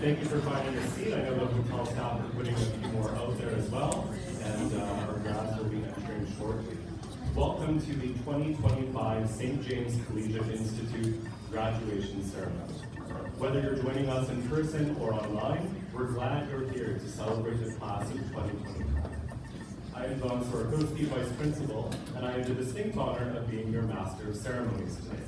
Thank you for finding a seat. I know the hotel staff are putting a few more out there as well, and our grads will be entering shortly. Welcome to the 2025 St. James Collegiate Institute graduation ceremony. Whether you're joining us in person or online, we're glad you're here to celebrate the class of 2025. I am Don Sorokowski, Vice Principal, and I have the distinct honor of being your Master of Ceremonies tonight.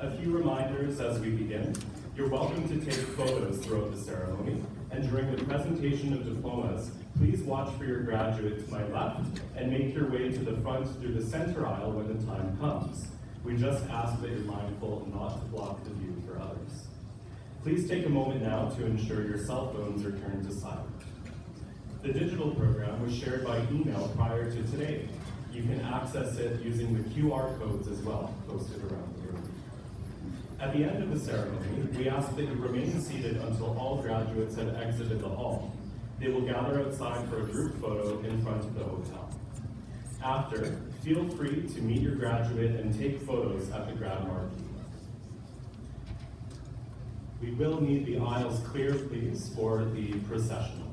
A few reminders as we begin. You're welcome to take photos throughout the ceremony, and during the presentation of diplomas, please watch for your graduate to my left and make your way to the front through the center aisle when the time comes. We just ask that you're mindful not to block the view for others. Please take a moment now to ensure your cell phones are turned to silent. The digital program was shared by email prior to today. You can access it using the QR codes as well, posted around the room. At the end of the ceremony, we ask that you remain seated until all graduates have exited the hall. They will gather outside for a group photo in front of the hotel. After, feel free to meet your graduate and take photos at the grad marquee. We will need the aisles clear, please, for the processional.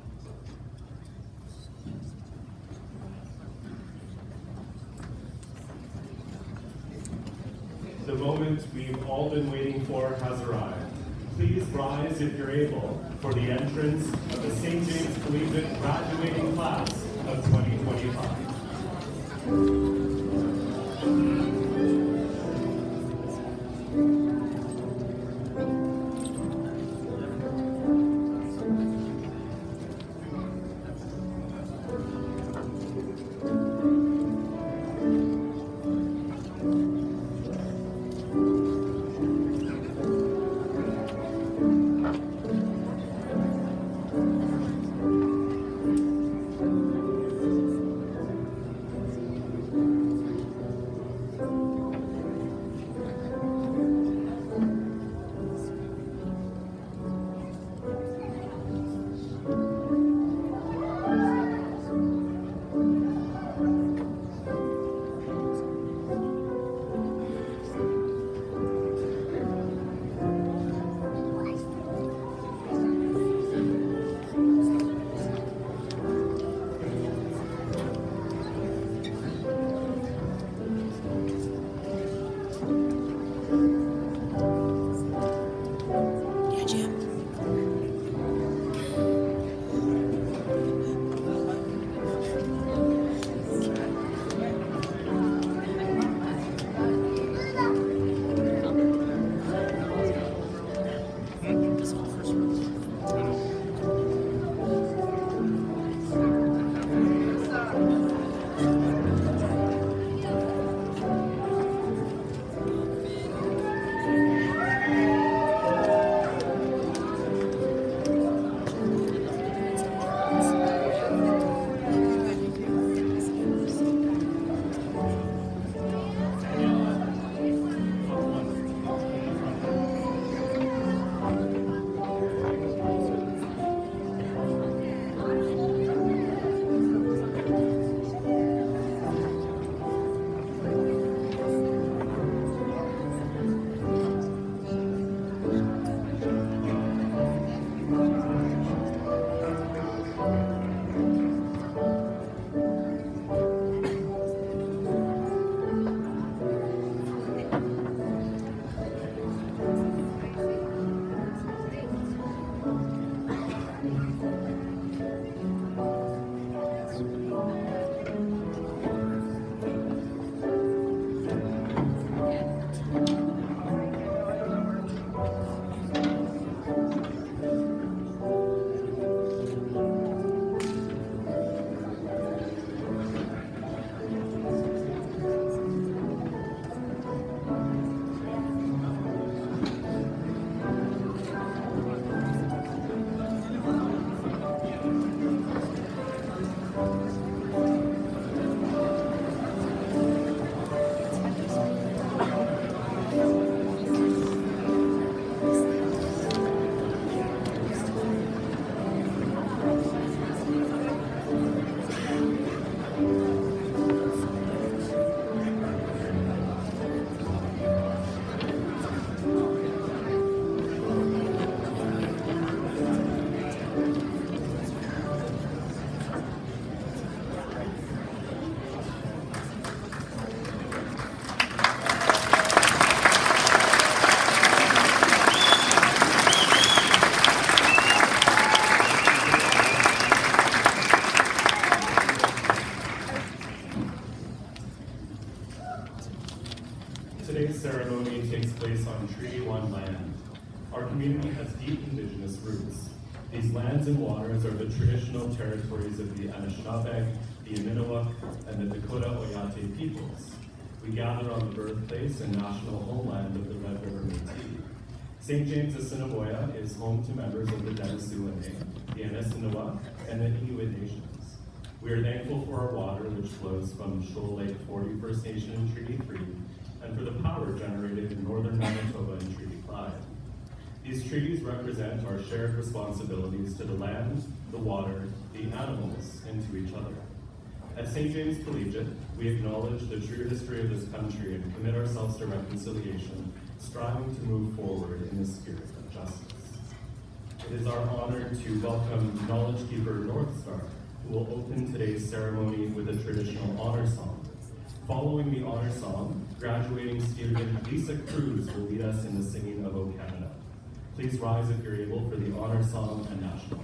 The moment we've all been waiting for has arrived. Please rise if you're able for the entrance of the St. James Collegiate graduating class of 2025. indigenous roots. These lands and waters are the traditional territories of the Anishinaabe, the Inuit, and the Dakota Oyate peoples. We gather on the birthplace and national homeland of the Red River Métis. St. James Assiniboia is home to members of the Denisoonee, the Anishinaabe, and the Inuit nations. We are thankful for our water, which flows from Shoal Lake 40 First Nation in Treaty 3, and for the power generated in northern Manitoba in Treaty 5. These treaties represent our shared responsibilities to the land, the water, the animals, and to each other. At St. James Collegiate, we acknowledge the true history of this country and commit ourselves to reconciliation, striving to move forward in the spirit of justice. It is our honor to welcome Knowledge Keeper North Star, who will open today's ceremony with a traditional honor song. Following the honor song, graduating student Lisa Cruz will lead us in the singing of O Canada. Please rise if you're able for the honor song and national.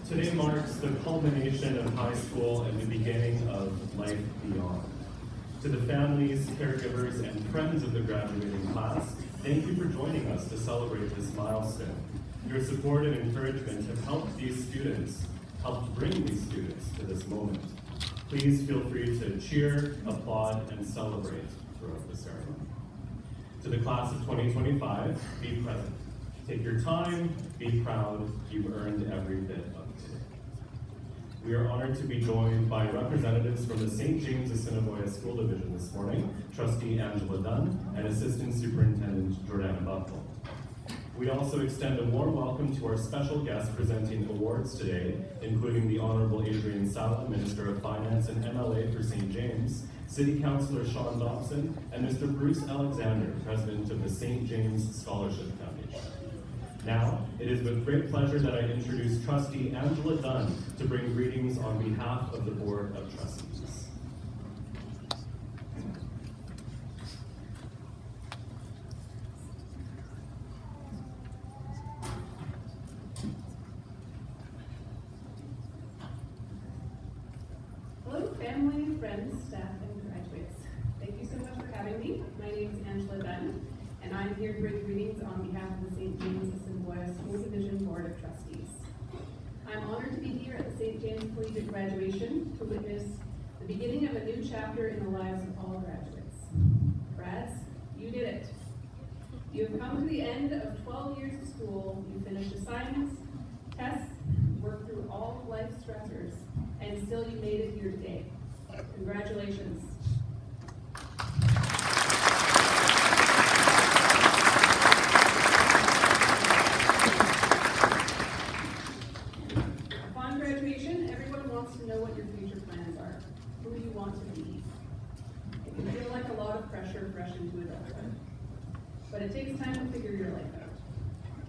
Today marks the culmination of high school and the beginning of life beyond. To the families, caregivers, and friends of the graduating class, thank you for joining us to celebrate this milestone. Your support and encouragement have helped bring these students to this moment. Please feel free to cheer, applaud, and celebrate throughout the ceremony. To the class of 2025, be present. Take your time, be proud, you've earned every bit of today. We are honored to be joined by representatives from the St. James Assiniboia School Division this morning, Trustee Angela Dunn and Assistant Superintendent Jordana Buffalo. We also extend a warm welcome to our special guests presenting awards today, including the Honorable Adrian Sala, Minister of Finance and MLA for St. James, City Councillor Sean Dobson, and Mr. Bruce Alexander, President of the St. James Scholarship Foundation. Now, it is with great pleasure that I introduce Trustee Angela Dunn to bring greetings on behalf of the Board of Trustees. Hello, family, friends, staff, and graduates. Thank you so much for having me. My name is Angela Dunn, and I'm here to bring greetings on behalf of the St. James Assiniboia School Division Board of Trustees. I'm honored to be here at the St. James Collegiate graduation to witness the beginning of a new chapter in the lives of all graduates. Grads, you did it. You have come to the end of 12 years of school. You finished assignments, tests, worked through all of life's stressors, and still you made it here today. Congratulations. Upon graduation, everyone wants to know what your future plans are, who you want to be. It can feel like a lot of pressure fresh into adulthood, but it takes time to figure your life out.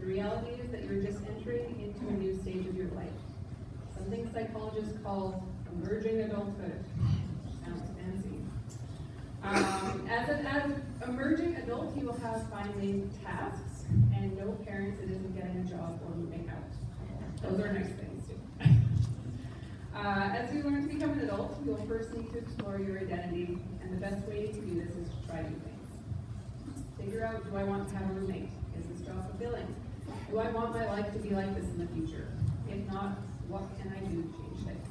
The reality is that you're just entering into a new stage of your life, something psychologists call emerging adulthood. Sounds fancy. As an emerging adult, you will have finally tasks, and no parents it isn't getting a job or moving out. Those are nice things too. As you learn to become an adult, you'll first need to explore your identity, and the best way to do this is to try new things. Figure out, do I want to have a roommate? Is this job fulfilling? Do I want my life to be like this in the future? If not, what can I do to change things?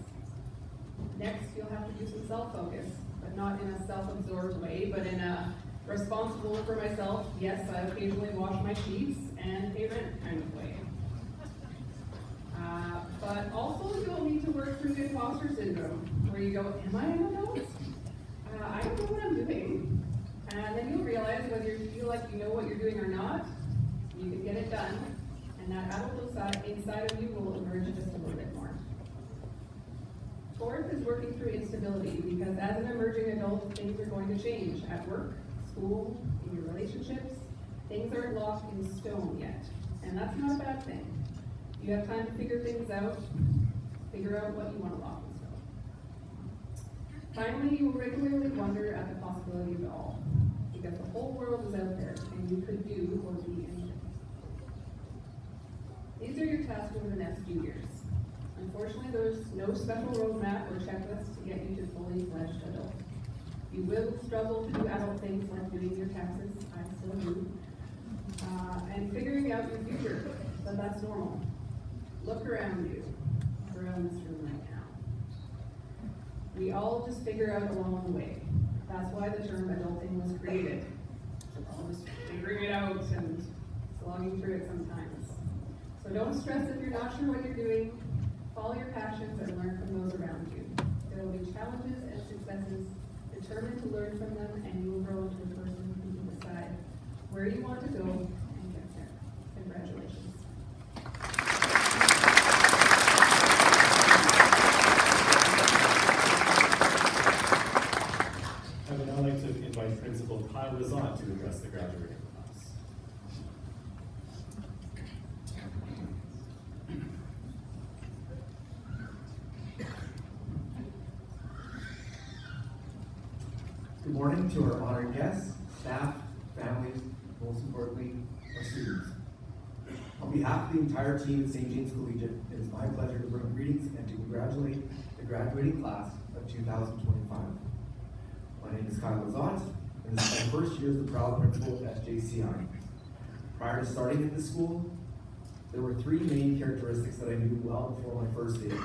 Next, you'll have to do some self-focus, but not in a self-absorbed way, but in a responsible for myself, yes, I occasionally wash my sheets and pay rent kind of way. But also you'll need to work through the imposter syndrome, where you go, am I an adult? I don't know what I'm doing. And then you'll realize whether you feel like you know what you're doing or not, you can get it done, and that adult inside of you will emerge just a little bit more. Fourth is working through instability, because as an emerging adult, things are going to change at work, school, in your relationships. Things aren't locked in stone yet, and that's not a bad thing. You have time to figure things out, figure out what you want to lock in stone. Finally, you will regularly wonder at the possibility of it all, because the whole world is out there, and you could do or be anything. These are your tasks over the next few years. Unfortunately, there's no special roadmap or checklist to get you to fully fledged adult. You will struggle to do adult things like doing your taxes, I still do, and figuring out your future, but that's normal. Look around you, around this room right now. We all just figure out along the way. That's why the term adulting was created. We're all just figuring it out and slogging through it sometimes. So don't stress if you're not sure what you're doing. Follow your passions and learn from those around you. There will be challenges and successes. Determined to learn from them, and you will grow into a person who can decide where you want to go and get there. Congratulations. I would now like to invite Principal Kyle Lazat to address the graduating class. Good morning to our honored guests, staff, families, most importantly, our students. On behalf of the entire team at St. James Collegiate, it is my pleasure to bring greetings and to congratulate the graduating class of 2025. My name is Kyle Lazat, and this is my first year as the proud principal at SJCI. Prior to starting at this school, there were three main characteristics that I knew well before my first day.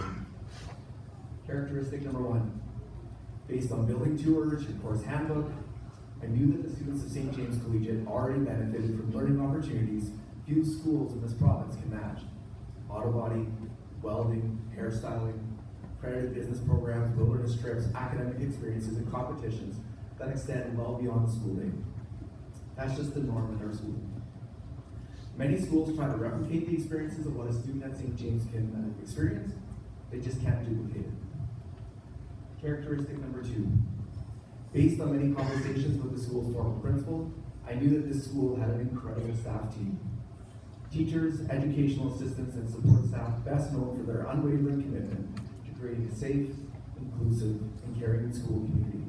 Characteristic number one, Based on building tours, your course handbook, I knew that the students of St. James Collegiate already benefited from learning opportunities few schools in this province can match. Auto body, welding, hairstyling, accredited business programs, wilderness trips, academic experiences, and competitions that extend well beyond the school day. That's just the norm in our school. Many schools try to replicate the experiences of what a student at St. James can experience. They just can't duplicate it. Characteristic number 2. Based on many conversations with the school's former principal, I knew that this school had an incredible staff team. Teachers, educational assistants, and support staff best known for their unwavering commitment to creating a safe, inclusive, and caring school community.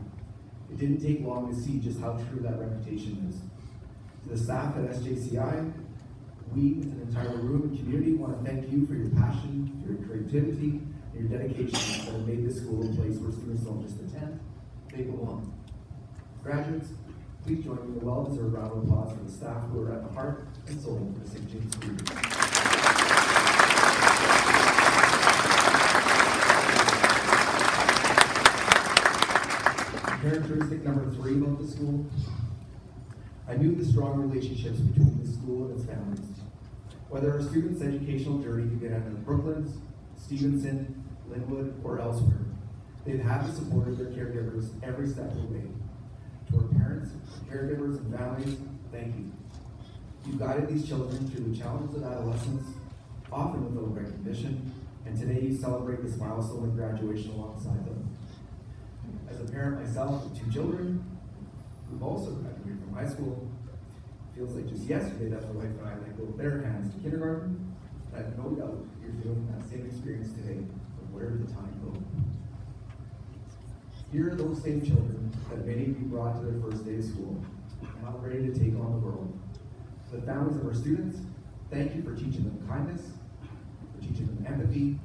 It didn't take long to see just how true that reputation is. To the staff at SJCI, we, as an entire room and community, want to thank you for your passion, your creativity, and your dedication that have made this school a place where students don't just attend, they belong. Graduates, please join me in a well-deserved round of applause for the staff who are at the heart and soul of the St. James Collegiate. Characteristic number 3 about the school, I knew the strong relationships between the school and its families. Whether our students' educational journey began in the Brooklands, Stevenson, Linwood, or elsewhere, they've had the support of their caregivers every step of the way. To our parents, caregivers, and families, thank you. You guided these children through the challenges of adolescence, often without recognition, and today you celebrate this milestone of graduation alongside them. As a parent myself of 2 children, who've also graduated from high school, it feels like just yesterday that my wife and I let go of their hands to kindergarten. I have no doubt you're feeling that same experience today, but where did the time go? Here are those same children that many of you brought to their first day of school, now ready to take on the world. To the families of our students, thank you for teaching them kindness, for teaching them empathy,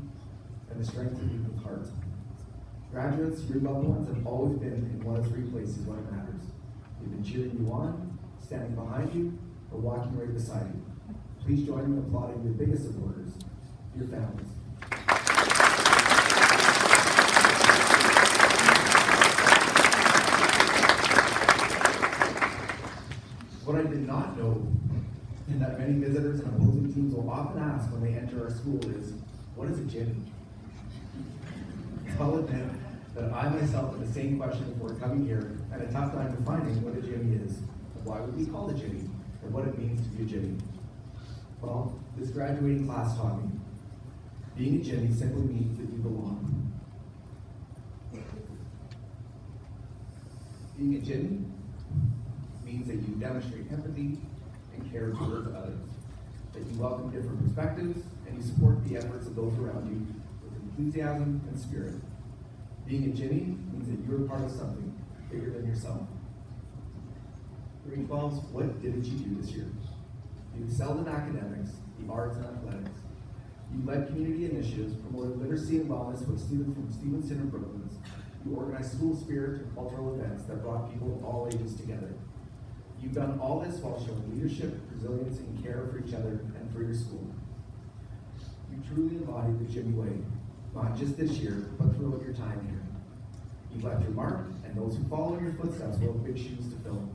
and the strength of people's hearts. Graduates, your loved ones have always been in one of 3 places when it matters. They've been cheering you on, standing behind you, or walking right beside you. Please join me in applauding your biggest supporters, your families. What I did not know, and that many visitors and opposing teams will often ask when they enter our school is, what is a Jimmy? I'll admit that I myself had the same question before coming here and a tough time defining what a Jimmy is, and why would we call it a Jimmy, and what it means to be a Jimmy. Well, this graduating class taught me. Being a Jimmy simply means that you belong. Being a Jimmy means that you demonstrate empathy and care towards others, that you welcome different perspectives, and you support the efforts of those around you with enthusiasm and spirit. Being a Jimmy means that you're part of something bigger than yourself. Grade 12s, what didn't you do this year? You excelled in academics, the arts, and athletics. You led community initiatives, promoted literacy and wellness with students from Stevenson and Brooklands. You organized school spirit and cultural events that brought people of all ages together. You've done all this while showing leadership, resilience, and care for each other and for your school. You truly embodied the Jimmy way, not just this year, but throughout your time here. You've left your mark, and those who follow in your footsteps will have big shoes to fill.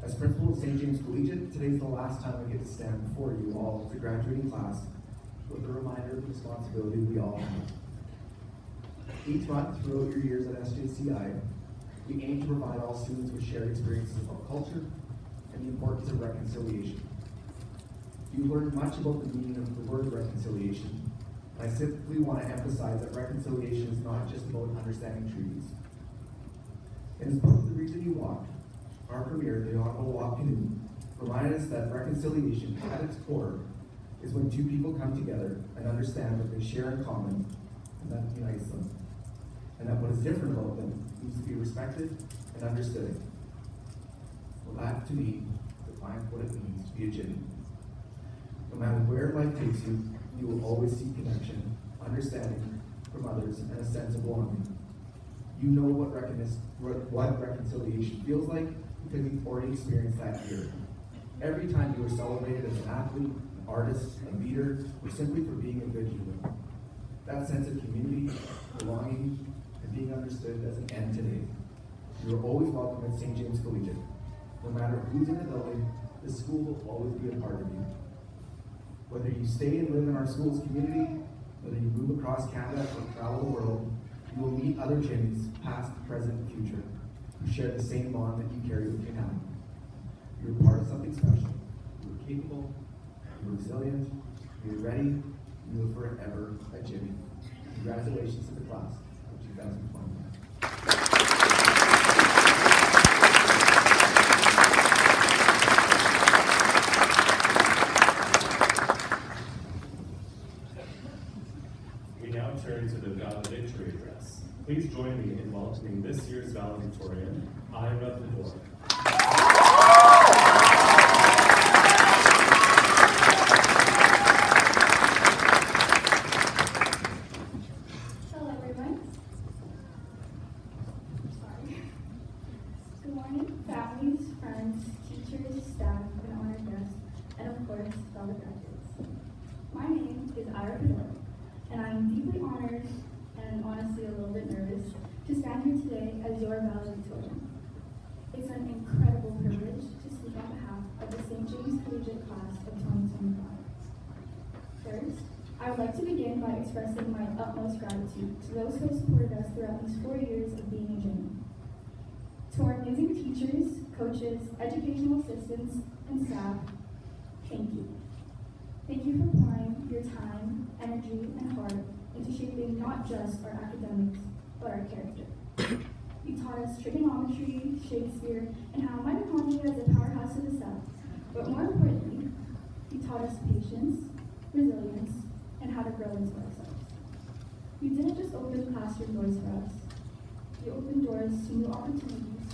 As principal of St. James Collegiate, today's the last time I get to stand before you all as a graduating class with a reminder of the responsibility we all have. Each month throughout your years at SJCI, we aim to provide all students with shared experiences about culture and the importance of reconciliation. You've learned much about the meaning of the word reconciliation. I simply want to emphasize that reconciliation is not just about understanding treaties. In his book, The Reason You Walk, our premier, the Honorable Walk Canoe, reminded us that reconciliation at its core is when 2 people come together and understand what they share in common, and that unites them. And that what is different about them needs to be respected and understood. Well, that, to me, defines what it means to be a Jimmy. No matter where life takes you, you will always seek connection, understanding from others, and a sense of belonging. You know what reconciliation feels like because you've already experienced that here. Every time you were celebrated as an athlete, an artist, a leader, or simply for being a good human. That sense of community, belonging, and and being understood doesn't end today. You are always welcome at St. James Collegiate. No matter who's in the building, the school will always be a part of you. Whether you stay and live in our school's community, whether you move across Canada or travel the world, you will meet other Jimmys, past, present, and future, who share the same bond that you carry with you now. You're part of something special. You're capable, you're resilient, you're ready, you are forever a Jimmy. Congratulations to the class of 2021. We now turn to the valedictory address. Please join me in welcoming this year's valedictorian, Ira Fedor. Hello, everyone. Sorry. Good morning, families, friends, teachers, staff, and honored guests, and of course, fellow graduates. My name is Ira Fedor, and I'm deeply honored and honestly a little bit nervous to stand here today as your valedictorian. It's an incredible privilege to speak on behalf of the St. James Collegiate class of 2025. First, I would like to begin by expressing my utmost gratitude to those who have supported us throughout these 4 years of being a Jimmy. To our amazing teachers, coaches, educational assistants, and staff, thank you. Thank you for pouring your time, energy, and heart into shaping not just our academics, but our character. You taught us trigonometry, Shakespeare, and how mitochondria is a powerhouse of the cell. But more importantly, you taught us patience, resilience, and how to grow into ourselves. You didn't just open classroom doors for us. You opened doors to new opportunities.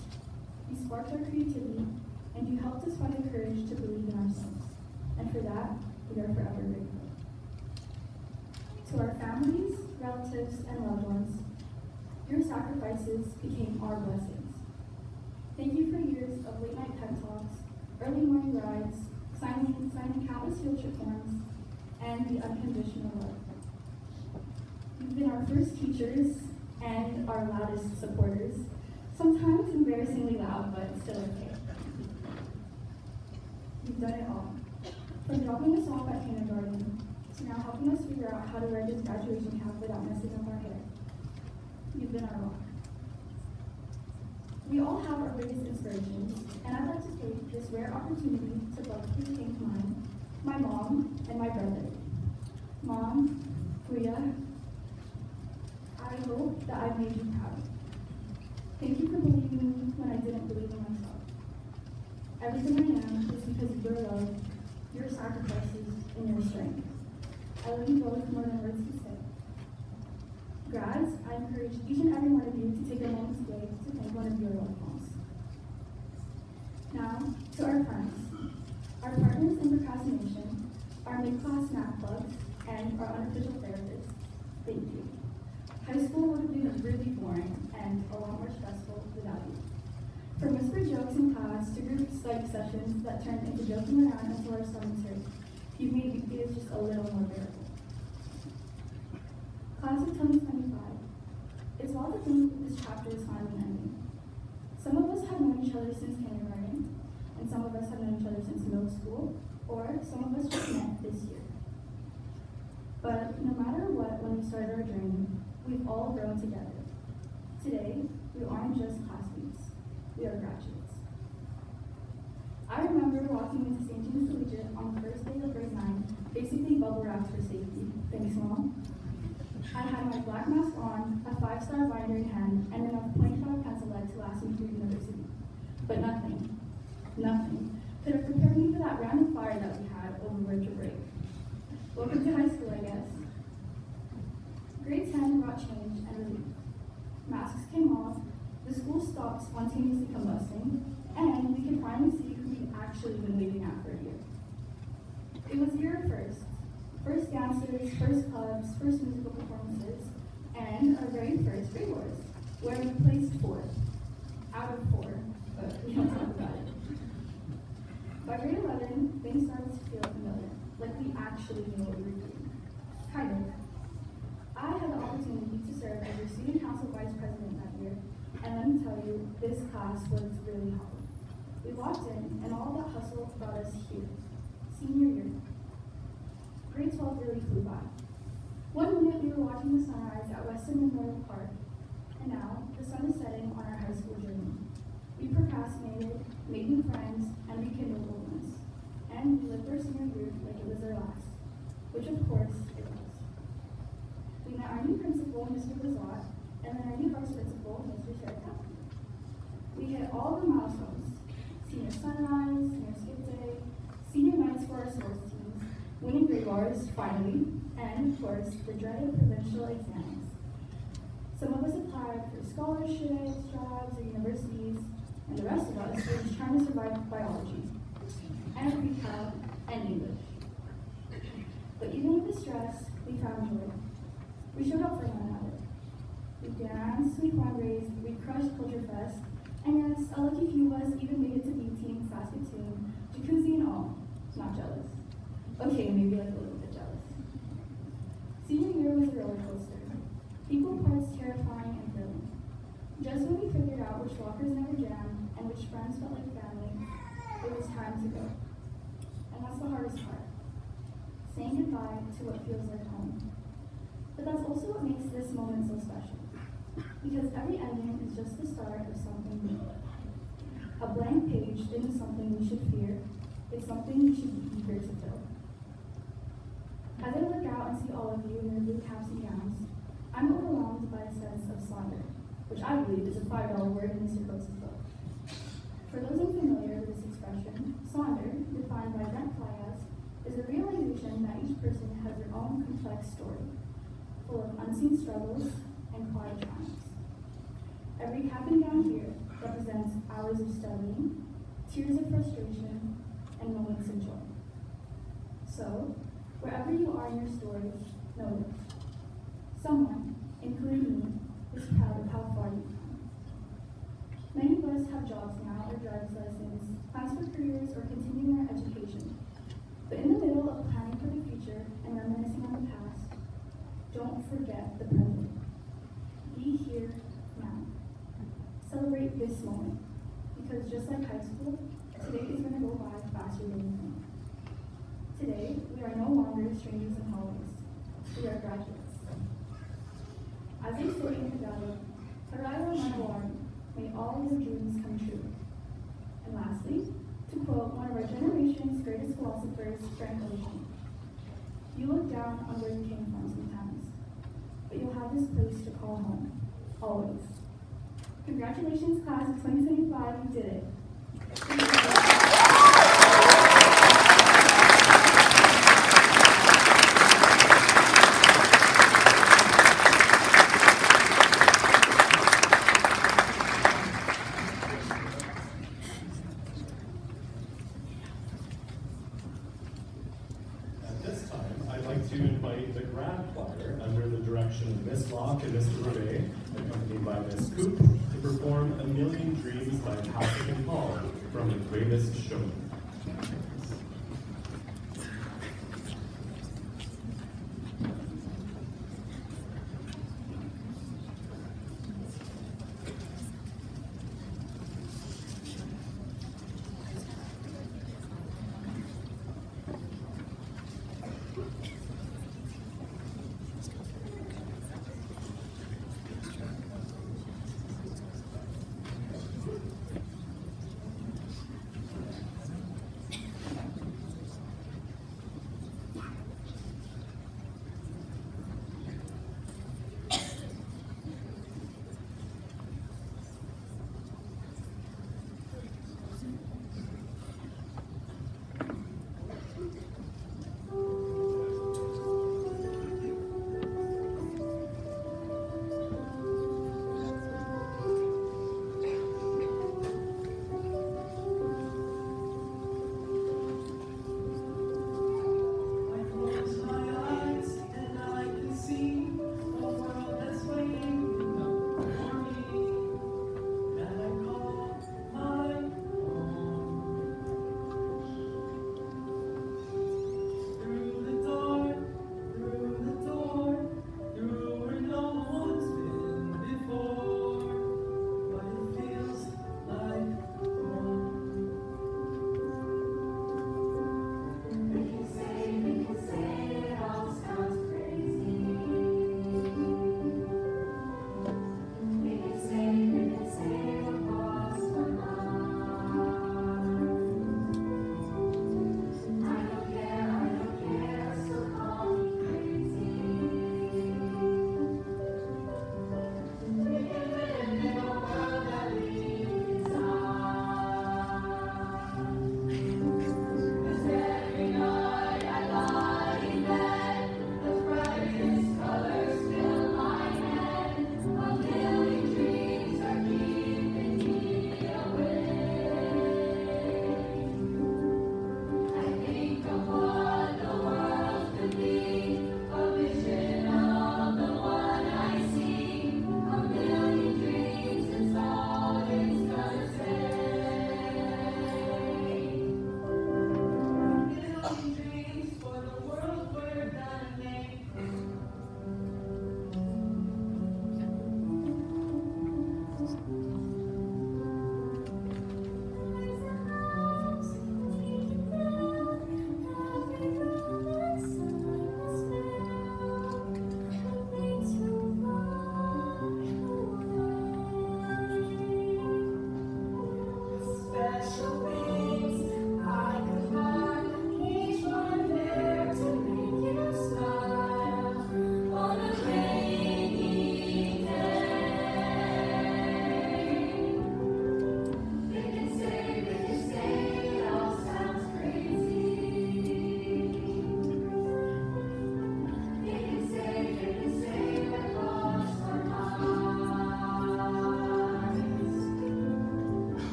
You sparked our creativity, and you helped us find the courage to believe in ourselves. And for that, we are forever grateful. To our families, relatives, and loved ones, your sacrifices became our blessings. Thank you for years of late night pep talks, early morning rides, signing countless field trip forms, and the unconditional love. You've been our first teachers and our loudest supporters, sometimes embarrassingly loud, but still okay. You've done it all. From dropping us off at kindergarten to now helping us figure out how to wear this graduation cap without messing up our hair. You've been our rock. We all have our biggest inspirations, and I'd like to take this rare opportunity to publicly thank mine, my mom, and my brother. Mom, Kuya, I hope that I've made you proud. Thank you for believing in me when I didn't believe in myself. Everything I am is because of your love, your sacrifices, and your strength. I love you both more than words can say. Grads, I encourage each and every one of you to take a moment today to thank one of your loved ones. Now, to our friends, our partners in procrastination, our mid-class snack clubs, and our unofficial therapists, thank you. High school would have been really boring and a lot more stressful without you. From whispered jokes in class to group study sessions that turned into joking around until our stomachs hurt, you've made weekdays just a little more bearable. Class of 2025. It's wild to think that this chapter is finally ending. Some of us have known each other since kindergarten, and some of us have known each other since middle school, or some of us just met this year. But no matter what, when we started our journey, we've all grown together. Today, we aren't just classmates, we are graduates. I remember walking into St. James Collegiate on the first day of grade 9, basically bubble wrapped for safety. Thanks, Mom. I had my black mask on, a 5-star binder in hand, and enough .5 pencil lead to last me through university. But nothing could have prepared me for that random fire that we had over winter break. Welcome to high school, I guess. Grade 10 brought change and relief. Masks came off, the school stopped spontaneously combusting, and we could finally see who we'd actually been waiting at for a year. It was year of firsts. First dancers, first clubs, first musical performances, and our very first grade wars, where we placed 4th out of 4, but we don't talk about it. By grade 11, things started to feel familiar, like we actually knew what we were doing. Kind of. I had the opportunity to serve as your student council vice president tell you, this class was really hard. We walked in, and all that hustle brought us here. Senior year. Grade 12 really flew by. 1 minute we were watching the sunrise at Weston Memorial Park, and now the sun is setting on our high school journey. We procrastinated, made new friends, and rekindled old ones. And we lived our senior year like it was our last, which of course it was. We met our new principal, Mr. Lazat, and then our new vice principal, Mr. Sarah. We hit all the milestones: senior sunrise, senior skip day, senior nights for our sports teams, winning grade bars, finally, and of course, the dreaded provincial exams. Some of us applied for scholarships, jobs, or universities, and the rest of us were just trying to survive biology, and pre-cal, and English. But even with the stress, we found joy. We showed up for one another. We danced, we fundraised, we crushed Culture Fest, and yes, a lucky few of us even made it to B Team, Saskatoon, jacuzzi and all. Not jealous. Okay, maybe like a little bit jealous. Senior year was a roller coaster. Equal parts terrifying and thrilling. Just when we figured out which lockers never jammed and which friends felt like family, it was time to go. And that's the hardest part. Saying goodbye to what feels like home. But that's also what makes this moment so special. Because every ending is just the start of something new. A blank page isn't something we should fear, it's something we should be eager to fill. As I look out and see all of you in your blue caps and gowns, I'm overwhelmed by a sense of sonder, which I believe is a $5 word in Mr. Coates' book. For those unfamiliar with this expression, sonder, defined by Brent Flyas, is the realization that each person has their own complex story, full of unseen struggles and quiet triumphs. Every cap and gown here represents hours of studying, tears of frustration, and moments of joy. So, wherever you are in your story, know this. Someone, including me, is proud of how far you've come. Many of us have jobs now or driver's license, plans for careers, or continuing our education. But in the middle of planning for the future and reminiscing on the past, don't forget the present. Be here now. Celebrate this moment, because just like high school, today is going to go by faster than you think. Today, we are no longer strangers in hallways. We are graduates. As they say in Tagalog, "Haraya Manawarm," may all your dreams come true. And lastly, to quote one of our generation's greatest philosophers, Frank Ocean, "You look down on where you came from sometimes, but you'll have this place to call home, always." Congratulations, class of 2025, you did it. At this time, I'd like to invite the grad choir under the direction of Miss Locke and Mr. Rouet, accompanied by Miss Coop, to perform "A Million Dreams" by Patrick and Paul from The Greatest Showman.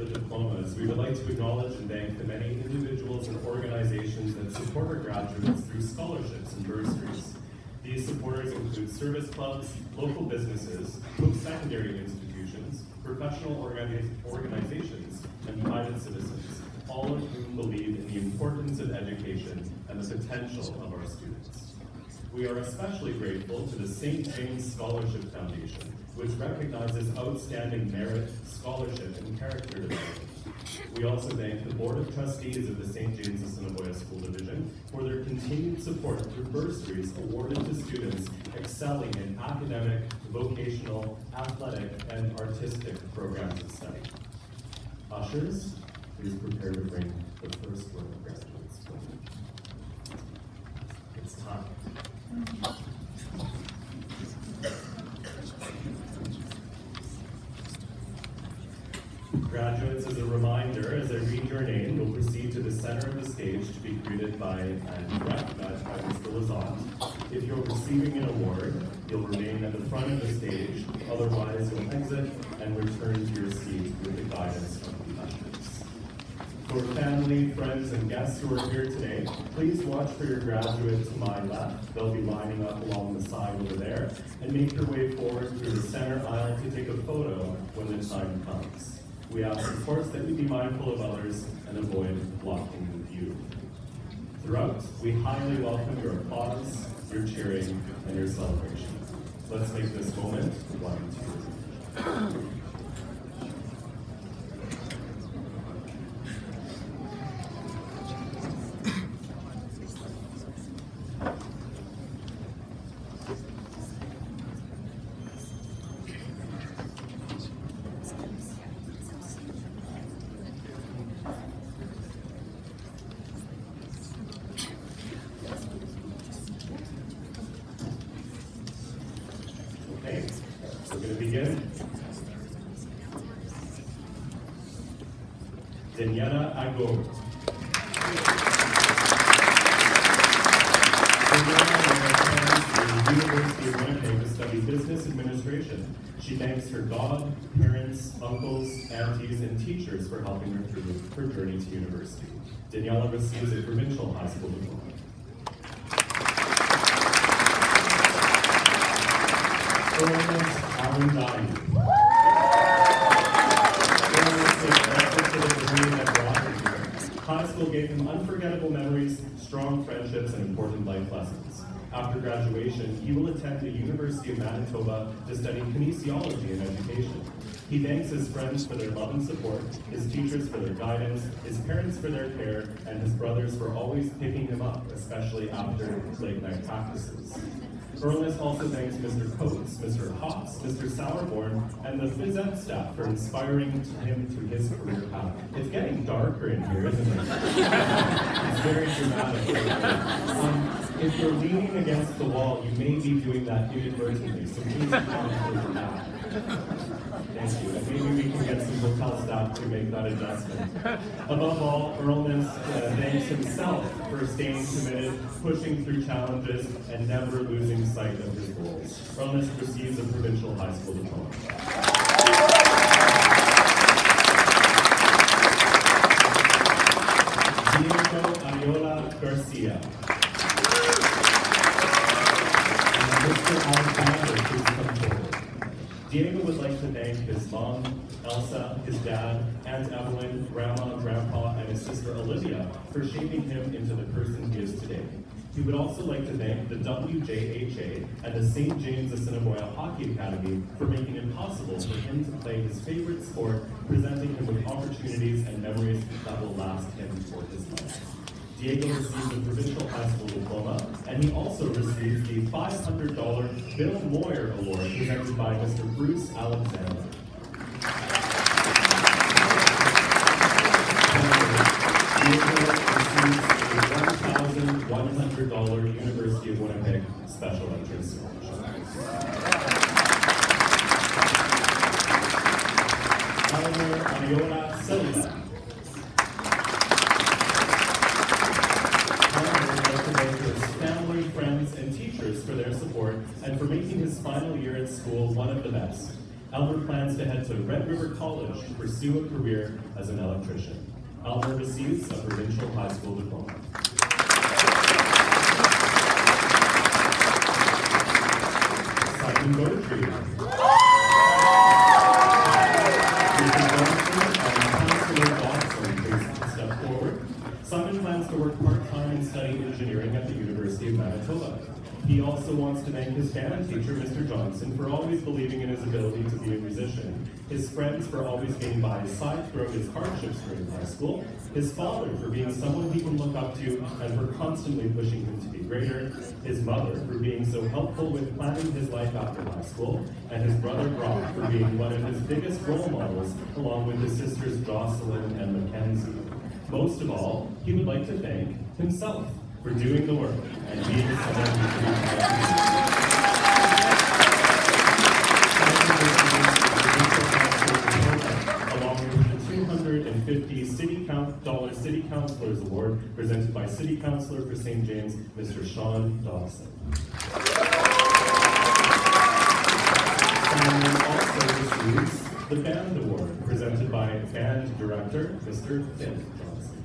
the diplomas, we would like to acknowledge and thank the many individuals and organizations that support our graduates through scholarships and bursaries. These supporters include service clubs, local businesses, post-secondary institutions, professional organizations, and private citizens, all of whom believe in the importance of education and the potential of our students. We are especially grateful to the St. James Scholarship Foundation, which recognizes outstanding merit, scholarship, and character development. We also thank the Board of Trustees of the St. James Assiniboia School Division for their continued support through bursaries awarded to students excelling in academic, vocational, athletic, and artistic programs of study. Ushers, please prepare to bring the first row of graduates forward. It's time. Graduates, as a reminder, as I read your name, you'll proceed to the center of the stage to be greeted by and recognized by Mr. Lazant. If you're receiving an award, you'll remain at the front of the stage, otherwise you'll exit and return to your seat with the guidance of the ushers. For family, friends, and guests who are here today, please watch for your graduate to my left. They'll be lining up along the side over there, and make your way forward through the center aisle to take a photo when the time comes. We ask, of course, that you be mindful of others and avoid blocking the view. Throughout, we highly welcome your applause, your cheering, and your celebration. Let's make this moment one, two. Okay, we're going to begin. Daniela Ago. Daniela attends the University of Winnipeg to study business administration. She thanks her God, parents, uncles, aunties, and teachers for helping her through her journey to university. Daniela receives a provincial high school diploma. High school gave him unforgettable memories, strong friendships, and important life lessons. After graduation, he will attend the University of Manitoba to study kinesiology and education. He thanks his friends for their love and support, his teachers for their guidance, his parents for their care, and his brothers for always picking him up, especially after late night practices. Ernest also thanks Mr. Coates, Mr. Hopps, Mr. Sauerborn, and the phys ed staff for inspiring him to his career path. It's getting darker in here, isn't it? It's very dramatic. If you're leaning against the wall, you may be doing that inadvertently, so please monitor for that. Thank you. And maybe we can get some hotel staff to make that adjustment. Above all, Ernest thanks himself for staying committed, pushing through challenges, and never losing sight of his goals. Ernest receives a provincial high school diploma. Diego Ariola Garcia. And Mr. Alexander, please come forward. Diego would like to thank his mom, Elsa, his dad, Aunt Evelyn, Grandma, Grandpa, and his sister Olivia for shaping him into the person he is today. He would also like to thank the WJHA and the St. James Assiniboia Hockey Academy for making it possible for him to play his favorite sport, presenting him with opportunities and memories that will last him for his life. Diego received a provincial high school diploma, and he also received the $500 Bill Moyer Award presented by Mr. Bruce Alexander. Diego received a $1,100 University of Winnipeg Special Entrance Scholarship. Eleanor Ariola Silva. Family, friends, and teachers for their support and for making his final year at school one of the best. Albert plans to head to Red River College to pursue a career as an electrician. Albert receives a provincial high school diploma. Simon Beautry. Step forward. Simon plans to work part-time and study engineering at the University of Manitoba. He also wants to thank his band teacher, Mr. Johnson, for always believing in his ability to be a musician, his friends for always being by his side throughout his hardships during high school, his father for being someone he can look up to and for constantly pushing him to be greater, his mother for being so helpful with planning his life after high school, and his brother Brock for being one of his biggest role models, along with his sisters Jocelyn and Mackenzie. Most of all, he would like to thank himself for doing the work and being someone who can be proud. Along with the $250 City Councilors Award presented by City Councilor for St. James, Mr. Sean Dawson. Simon also receives the Band Award presented by Band Director, Mr. Finn Johnson.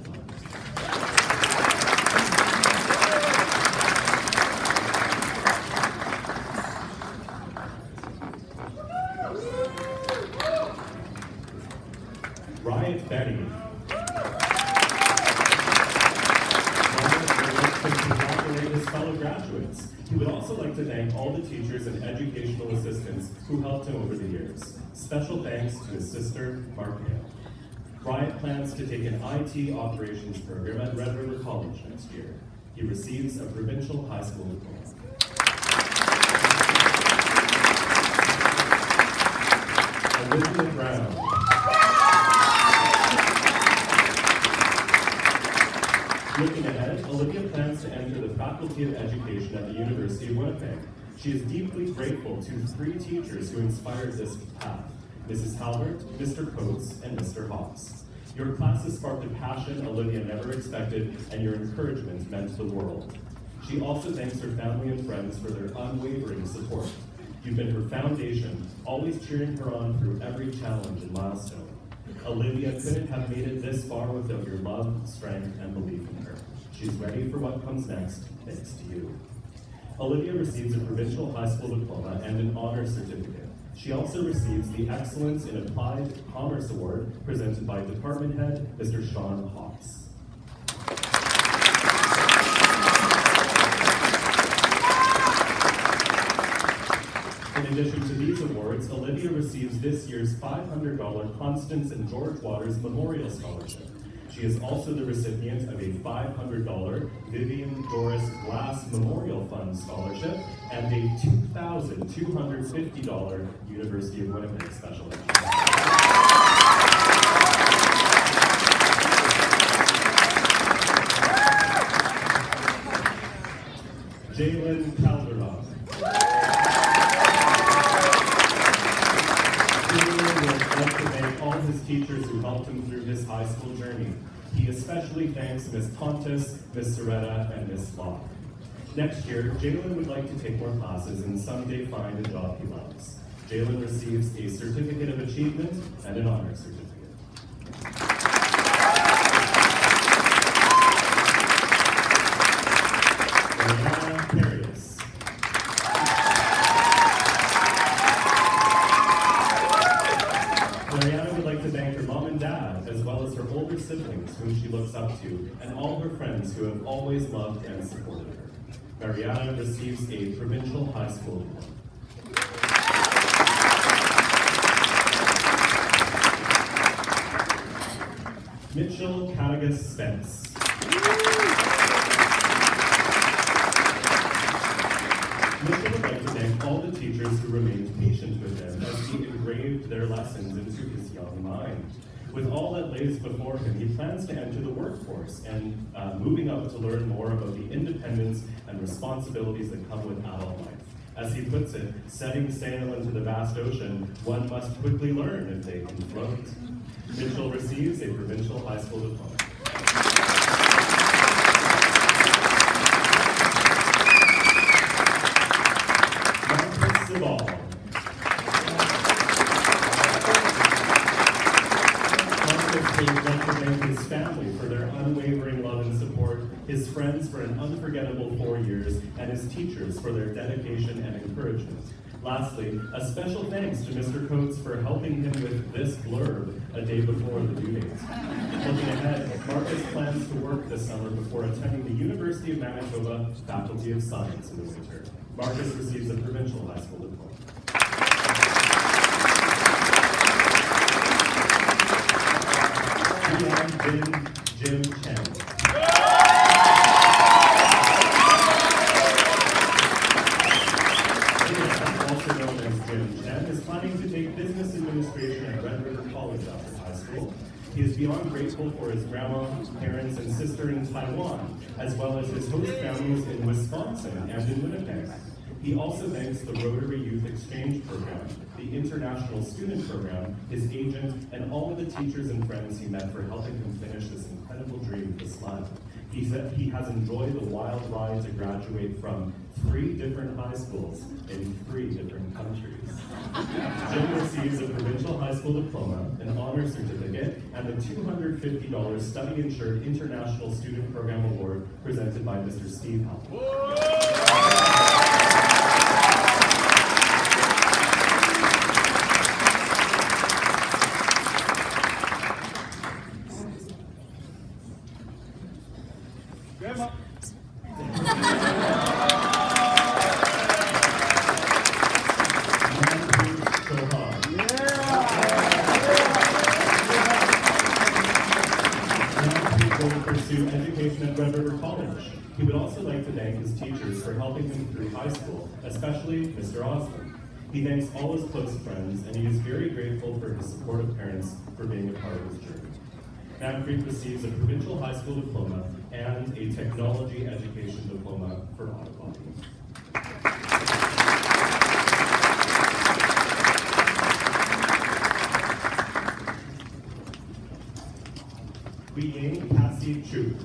Riot Betty. Riot would like to congratulate his fellow graduates. He would also like to thank all the teachers and educational assistants who helped him over the years. Special thanks to his sister, Marcia. Riot plans to take an IT operations program at Red River College next year. He receives a provincial high school diploma. Olivia Brown. Looking ahead, Olivia plans to enter the Faculty of Education at the University of Winnipeg. She is deeply grateful to 3 teachers who inspired this path: Mrs. Halbert, Mr. Coates, and Mr. Hawks. Your classes sparked a passion Olivia never expected, and your encouragement meant the world. She also thanks her family and friends for their unwavering support. You've been her foundation, always cheering her on through every challenge and milestone. Olivia couldn't have made it this far without your love, strength, and belief in her. She's ready for what comes next, thanks to you. Olivia receives a provincial high school diploma and an honor certificate. She also receives the Excellence in Applied Commerce Award presented by Department Head, Mr. Sean Hawks. In addition to these awards, Olivia receives this year's $500 Constance and George Waters Memorial Scholarship. She is also the recipient of a $500 Vivian Doris Glass Memorial Fund Scholarship and a $2,250 University of Winnipeg Special Education. Jalen Calderon. Jalen would like to thank all his teachers who helped him through his high school journey. He especially thanks Ms. Pontus, Ms. Soretta, and Ms. Locke. Next year, Jalen would like to take more classes and someday find a job he loves. Jalen receives a Certificate of Achievement and an Honor Certificate. Mariana would like to thank her mom and dad, as well as her older siblings whom she looks up to, and all her friends who have always loved and supported her. Mariana receives a provincial high school diploma. Mitchell Cadigas Spence. Mitchell would like to thank all the teachers who remained patient with him as he engraved their lessons into his young mind. With all that lays before him, he plans to enter the workforce and moving up to learn more about the independence and responsibilities that come with adult life. As he puts it, setting sail into the vast ocean, one must quickly learn if they can float. Mitchell receives a provincial high school diploma. would like to thank his family for their unwavering love and support, his friends for an unforgettable 4 years, and his teachers for their dedication and encouragement. Lastly, a special thanks to Mr. Coates for helping him with this blurb a day before the due date. Looking ahead, Marcus plans to work this summer before attending the University of Manitoba Faculty of Science in the winter. Marcus receives a provincial high school diploma. Jim Chen. Also known as Jim Chen, is planning to take business administration at Red River College after high school. He is beyond grateful for his grandma, parents, and sister in Taiwan, as well as his host families in Wisconsin and in Winnipeg. He also thanks the Rotary Youth Exchange Program, the International Student Program, his agent, and all of the teachers and friends he met for helping him finish this incredible dream this life. He said he has enjoyed the wild ride to graduate from 3 different high schools in 3 different countries. Jim receives a provincial high school diploma, an honor certificate, and the $250 study-insured International Student Program Award presented by Mr. Steve Hall. Grandma. Will pursue education at Red River College. He would also like to thank his teachers for helping him through high school, especially Mr. Osmond. He thanks all his close friends, and he is very grateful for his supportive parents for being a part of his journey. Nam Creek receives a provincial high school diploma and a technology education diploma for autobody. Hui Ying Cassie Chu.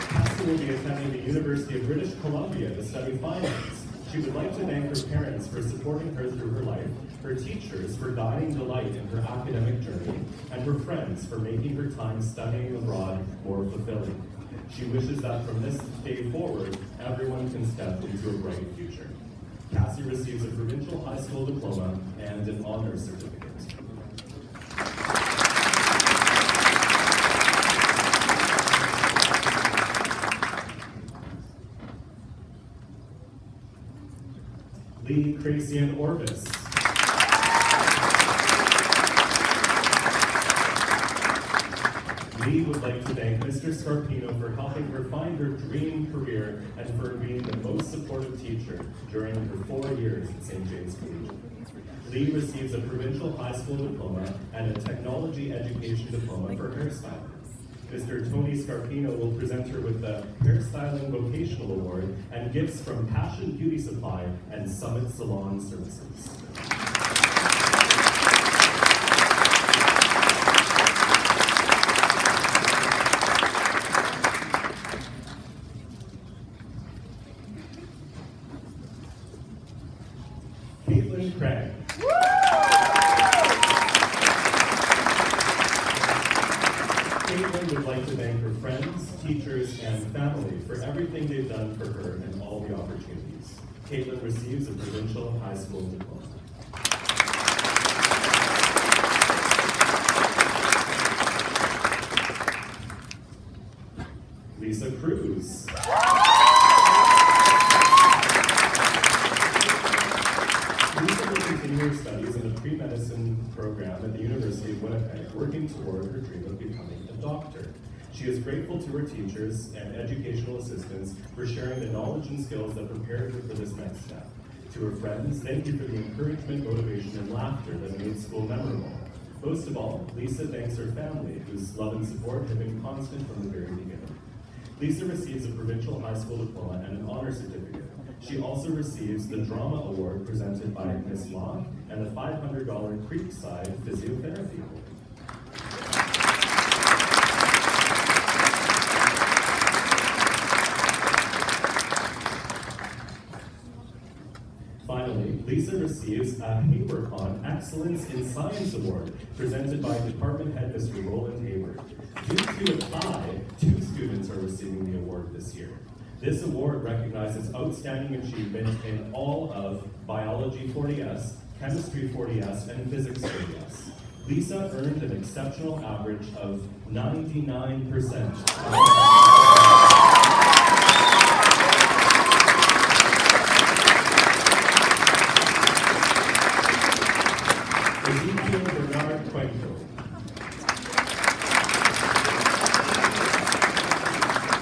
Cassie will be attending the University of British Columbia to study finance. She would like to thank her parents for supporting her through her life, her teachers for guiding delight in her academic journey, and her friends for making her time studying abroad more fulfilling. She wishes that from this day forward, everyone can step into a bright future. Cassie receives a provincial high school diploma and an honor certificate. Lee Cracian Orvis. Lee would like to thank Mr. Scarpino for helping her find her dream career and for being the most supportive teacher during her 4 years at St. James Collegiate. Lee receives a provincial high school diploma and a technology education diploma for hairstyling. Mr. Tony Scarpino will present her with the Hairstyling Vocational Award and gifts from Passion Beauty Supply and Summit Salon Services. Caitlin Craig. Caitlin would like to thank her friends, teachers, and family for everything they've done for her and all the opportunities. Caitlin receives a provincial high school diploma. Lisa Cruz. Lisa will continue her studies in the pre-medicine program at the University of Winnipeg, working toward her dream of becoming a doctor. She is grateful to her teachers and educational assistants for sharing the knowledge and skills that prepared her for this next step. To her friends, thank you for the encouragement, motivation, and laughter that made school memorable. Most of all, Lisa thanks her family, whose love and support have been constant from the very beginning. Lisa receives a provincial high school diploma and an honor certificate. She also receives the Drama Award presented by Ms. Law and the $500 Creekside Physiotherapy Award. Finally, Lisa receives receives a Habercon Excellence in Science Award presented by Department Head Mr. Roland Hayward. Due to a tie, 2 students are receiving the award this year. This award recognizes outstanding achievement in all of Biology 40S, Chemistry 40S, and Physics 40S. Lisa earned an exceptional average of 99%. Ezekiel Bernard Cuenco.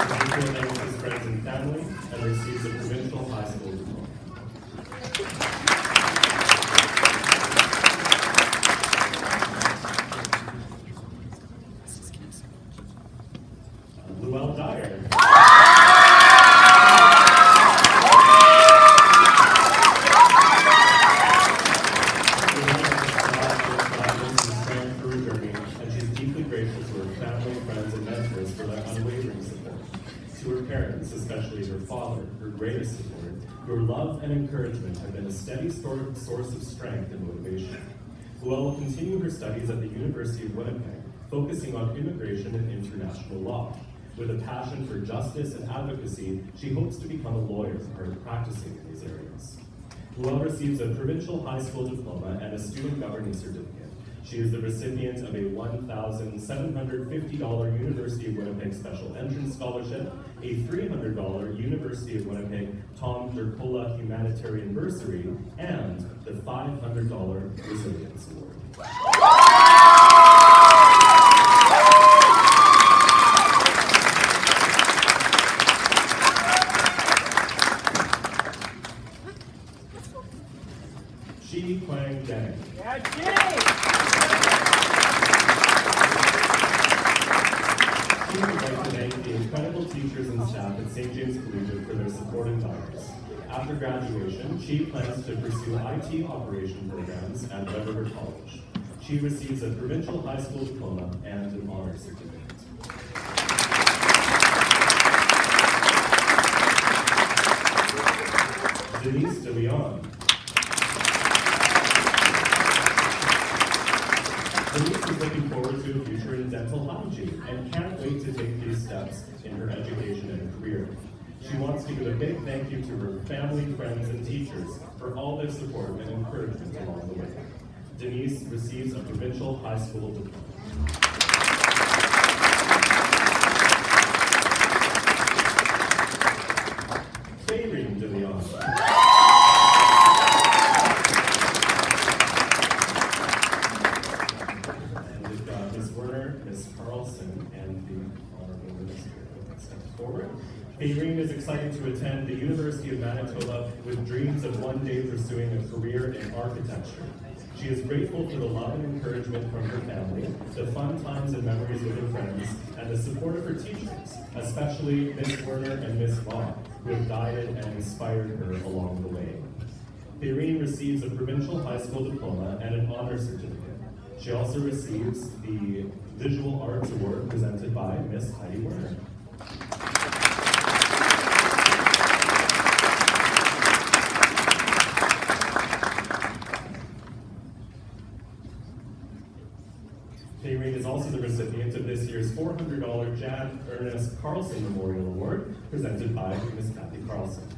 Ezekiel thanks his friends and family and receives a provincial high school diploma. Luell Dyer. And she's deeply grateful to her family, friends, and mentors for their unwavering support. To her parents, especially her father, her greatest support, your love and encouragement have been a steady source of strength and motivation. Luell will continue her studies at the University of Winnipeg, focusing on immigration and international law. With a passion for justice and advocacy, she hopes to become a lawyer practicing in these areas. Luell receives a provincial high school diploma and a student governing certificate. She is the recipient of a $1,750 University of Winnipeg Special Entrance Scholarship, a $300 University of Winnipeg Tom Durkola Humanitarian Bursary, and the $500 Resilience Award. Shi Kwang Deng. She would like to thank the incredible teachers and staff at St. James Collegiate for their support and guidance. After graduation, she plans to pursue IT operation programs at Weber College. She receives a provincial high school diploma and an honor certificate. Denise De Leon. Denise is looking forward to a future in dental hygiene and can't wait to take these steps in her education and career. She wants to give a big thank you to her family, friends, and teachers for all their support and encouragement along the way. Denise receives a provincial high school diploma. Fayreen De Leon. Fayreen is excited to attend the University of Manitoba with dreams of one day pursuing a career in architecture. She is grateful for the love and encouragement from her family, the fun times and memories with her friends, and the support of her teachers, especially Miss Werner and Miss Vaughn, who have guided and inspired her along the way. Fayreen receives a provincial high school diploma and an honor certificate. She also receives the Visual Arts Award presented by Miss Heidi Werner. Fayreen is also the recipient of this year's $400 Jan Ernest Carlson Memorial Award, presented by Ms. Kathy Carlson.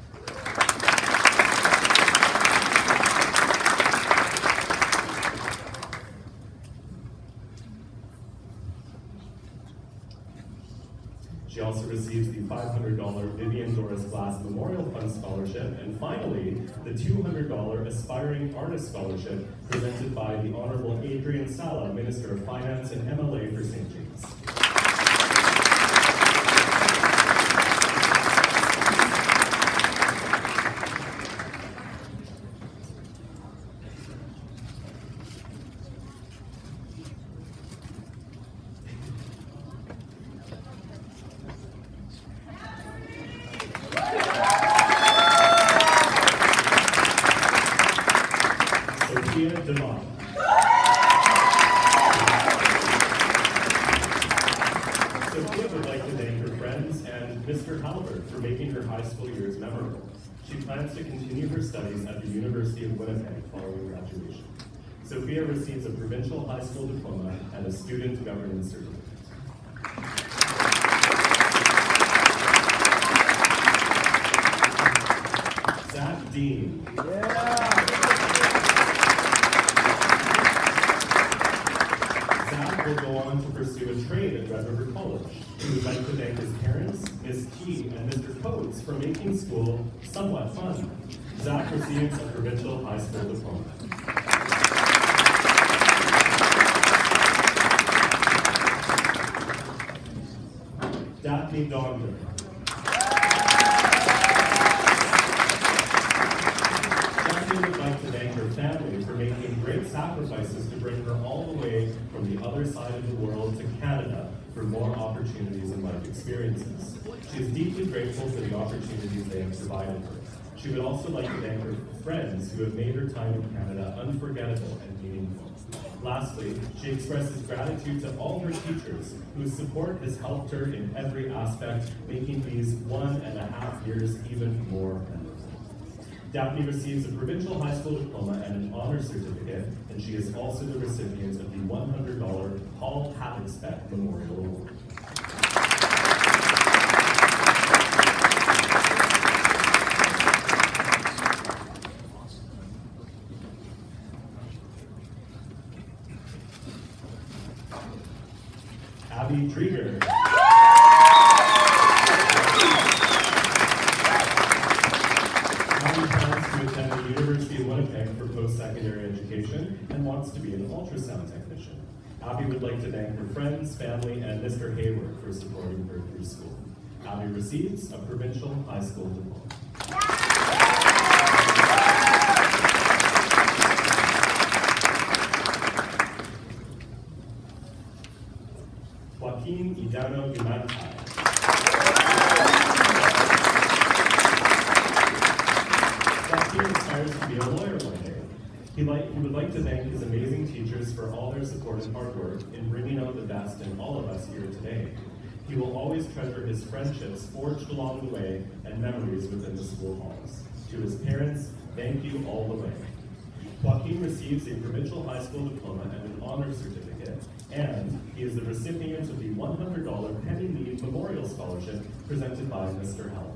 She also receives the $500 Vivian Doris Glass Memorial Fund Scholarship, and finally, the $200 Aspiring Artist Scholarship, presented by the Honorable Adrian Sala, Minister of Finance and MLA for St. James. Sophia DeMont. Sophia would like to thank her friends and Mr. Halbert for making her high school years memorable. She plans to continue her studies at the University of Winnipeg following graduation. Sophia receives a provincial high school diploma and a student governance certificate. Zach Dean. Zach will go on to pursue a trade at Red River College. He would like to thank his parents, Ms. T, and Mr. Coates for making school somewhat fun. Zach receives a provincial high school diploma. Daphne Donder. Daphne would like to thank her family for making great sacrifices to bring her all the way from the other side of the world to Canada for more opportunities and life experiences. She is deeply grateful for the opportunities they have provided her. She would also like to thank her friends who have made her time in Canada unforgettable and meaningful. Lastly, she expresses gratitude to all her teachers whose support has helped her in every aspect, making these 1.5 years even more memorable. Daphne receives a provincial high school diploma and an honor certificate, and she is also the recipient of the $100 Paul Havixbeck Memorial Award. Abby Drieger. Abby plans to attend the University of Winnipeg for post-secondary education and wants to be an ultrasound technician. Abby would like to thank her friends, family, and Mr. Hayward for supporting her through school. Abby receives a provincial high school diploma. Joaquin Idano Gumantai. Joaquin aspires to be a lawyer one day. He would like to thank his amazing teachers for all their support and hard work in bringing out the best in all of us here today. He will always treasure his friendships forged along the way and memories within the school halls. To his parents, thank you all the way. Joaquin receives a provincial high school diploma and an honor certificate, and he is the recipient of the $100 Penny Mead Memorial Scholarship presented by Mr. Halbert.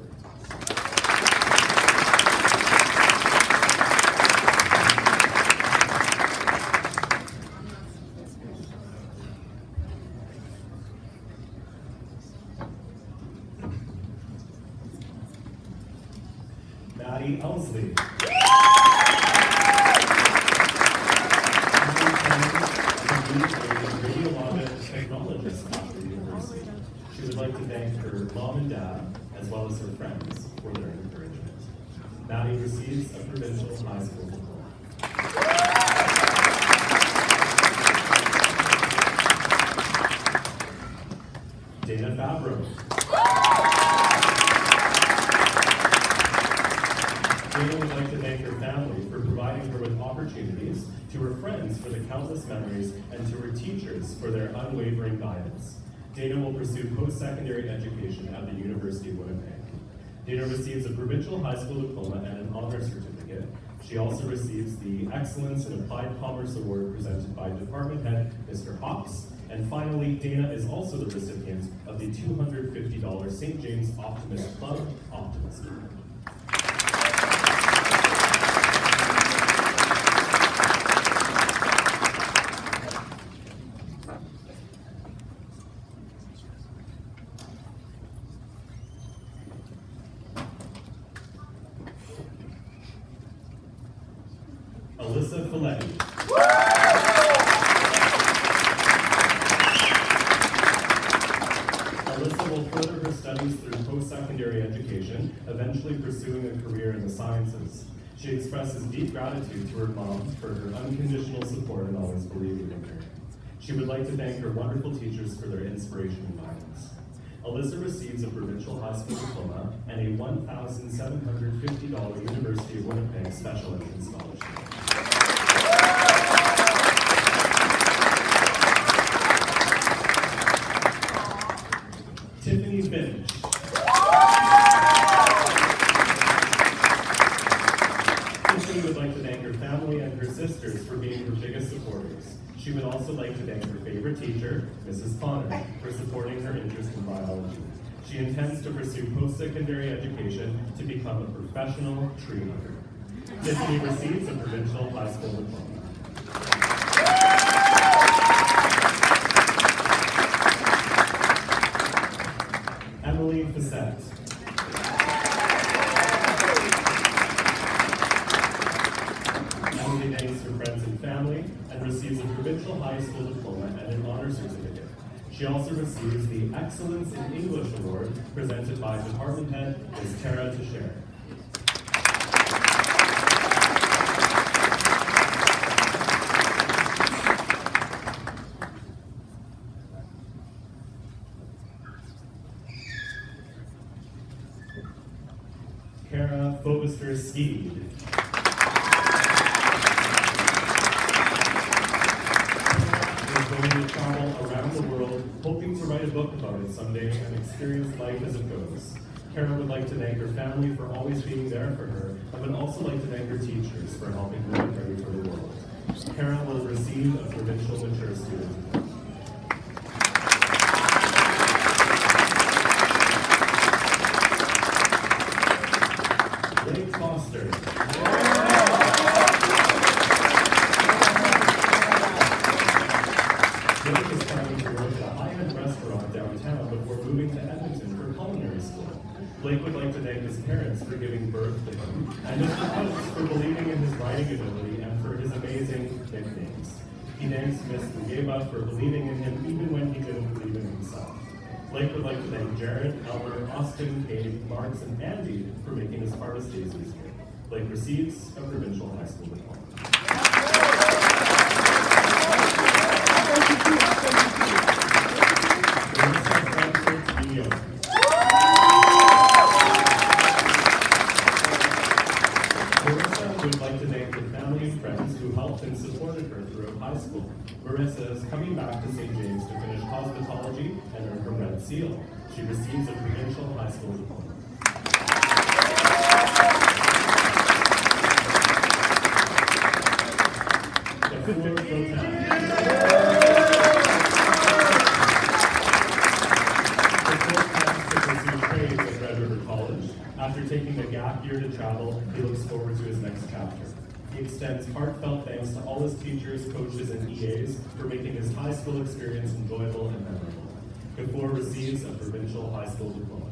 Maddie Elsley. Technologist after university. She would like to thank her mom and dad, as well as her friends, for their encouragement. Maddie receives a provincial high school diploma. Dana Fabro. Dana would like to thank her family for providing her with opportunities, to her friends for the countless memories, and to her teachers for their unwavering guidance. Dana will pursue post-secondary education at the University of Winnipeg. Dana receives a provincial high school diploma and an honor certificate. She also receives the Excellence in Applied Commerce Award presented by Department Head Mr. Hawks. And finally, Dana is also the recipient of the $250 St. James Optimist Club Optimist Award. Alyssa Coletti. Alyssa will further her studies through post-secondary education, eventually pursuing a career in the sciences. She expresses deep gratitude to her mom for her unconditional support and always believing in her. She would like to thank her wonderful teachers for their inspiration and guidance. Alyssa receives a provincial high school diploma and a $1,750 University of Winnipeg Special Entrance Scholarship. Tiffany Finch. Tiffany would like to thank her family and her sister stories. She would also like to thank her favorite teacher, Mrs. Connor, for supporting her interest in biology. She intends to pursue post-secondary education to become a professional tree hugger. Tiffany receives a provincial high school diploma. Emily Facette. Emily thanks her friends and family and receives a provincial high school diploma and an honor certificate. She also receives the Excellence in English Award presented by Department Head Ms. Tara Teixeira. Kara Fobister Steed. Is going to travel around the world, hoping to write a book about it someday and experience life as it goes. Kara would like to thank her family for always being there for her, and would also like to thank her teachers for helping her get ready for the world. Kara will receive a provincial mature student diploma. Blake Foster. Blake is planning to work at a high-end restaurant downtown before moving to Edmonton for culinary school. Blake would like to thank his parents for giving birth to him, and Mr. Coates for believing in his writing ability and for his amazing nicknames. He thanks Miss Lugeba for believing in him even when he didn't believe in himself. Blake would like to thank Jared, Elmer, Austin, Kate, Marks, and Andy for making his hardest days easier. Blake receives a provincial high school diploma. Marissa would like to thank the family and friends who helped and supported her throughout high school. Marissa is coming back to St. James to finish hospitality and earn her Red Seal. She receives a provincial high school diploma. After taking a gap year to travel, he looks forward to his next chapter. He extends heartfelt thanks to all his teachers, coaches, and EAs for making his high school experience enjoyable and memorable. Kapoor receives a provincial high school diploma.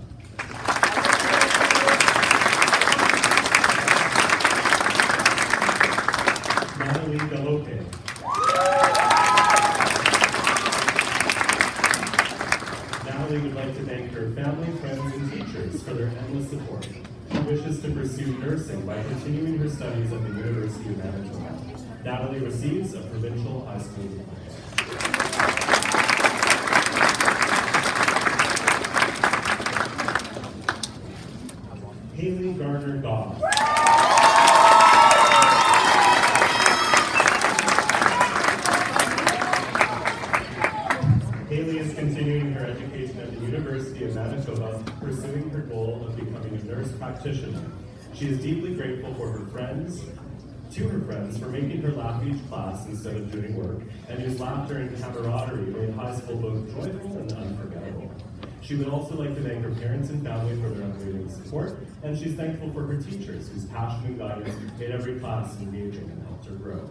Natalie Galope. Natalie would like to thank her family, friends, and teachers for their endless support. She wishes to pursue nursing by continuing her studies at the University of Manitoba. Natalie receives a provincial high school diploma. Haley Gardner Goff. Haley is continuing her education at the University of Manitoba, pursuing her goal of becoming a nurse practitioner. She is deeply grateful for her friends, for making her laugh each class instead of doing work, and whose laughter and camaraderie made high school both joyful and unforgettable. She would also like to thank her parents and family for their unwavering support, and she's thankful for her teachers, whose passion and guidance made every class engaging and helped her grow.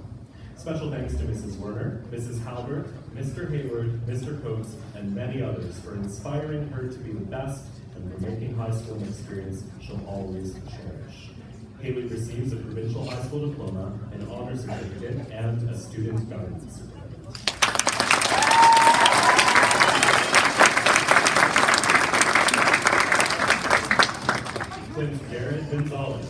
Special thanks to Mrs. Werner, Mrs. Halbert, Mr. Hayward, Mr. Coates, and many others for inspiring her to be the best and for making high school an experience she'll always cherish. Haley receives a provincial high school diploma, an honor certificate, and a student governance certificate. Prince Jared Gonzalez.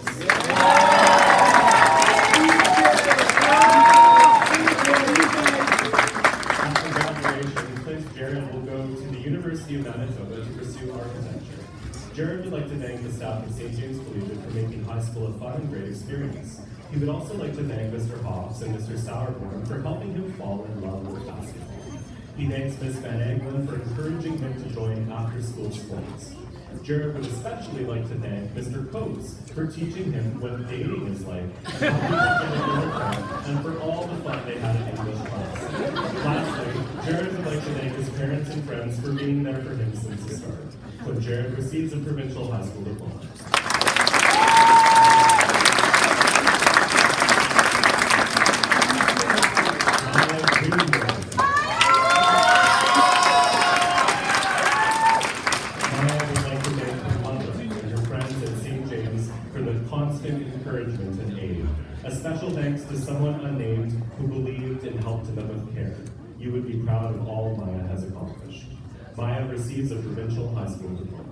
After graduation, Prince Jared will go to the University of Manitoba to pursue architecture. Jared would like to thank the staff of St. James Collegiate for making high school a fun and great experience. He would also like to thank Mr. Hobbs and Mr. Sauerborn for helping him fall in love with basketball. He thanks Ms. Van Eglen for encouraging him to join after-school sports. Jared would especially like to thank Mr. Coates for teaching him what dating is like, how he can get a girlfriend, and for all the fun they had in English class. Lastly, Jared would like to thank his parents and friends for being there for him since the start. When Jared receives a provincial high school diploma. Encouragement and aid. A special thanks to someone unnamed who believed and helped them with care. You would be proud of all Maya has accomplished. Maya receives a provincial high school diploma.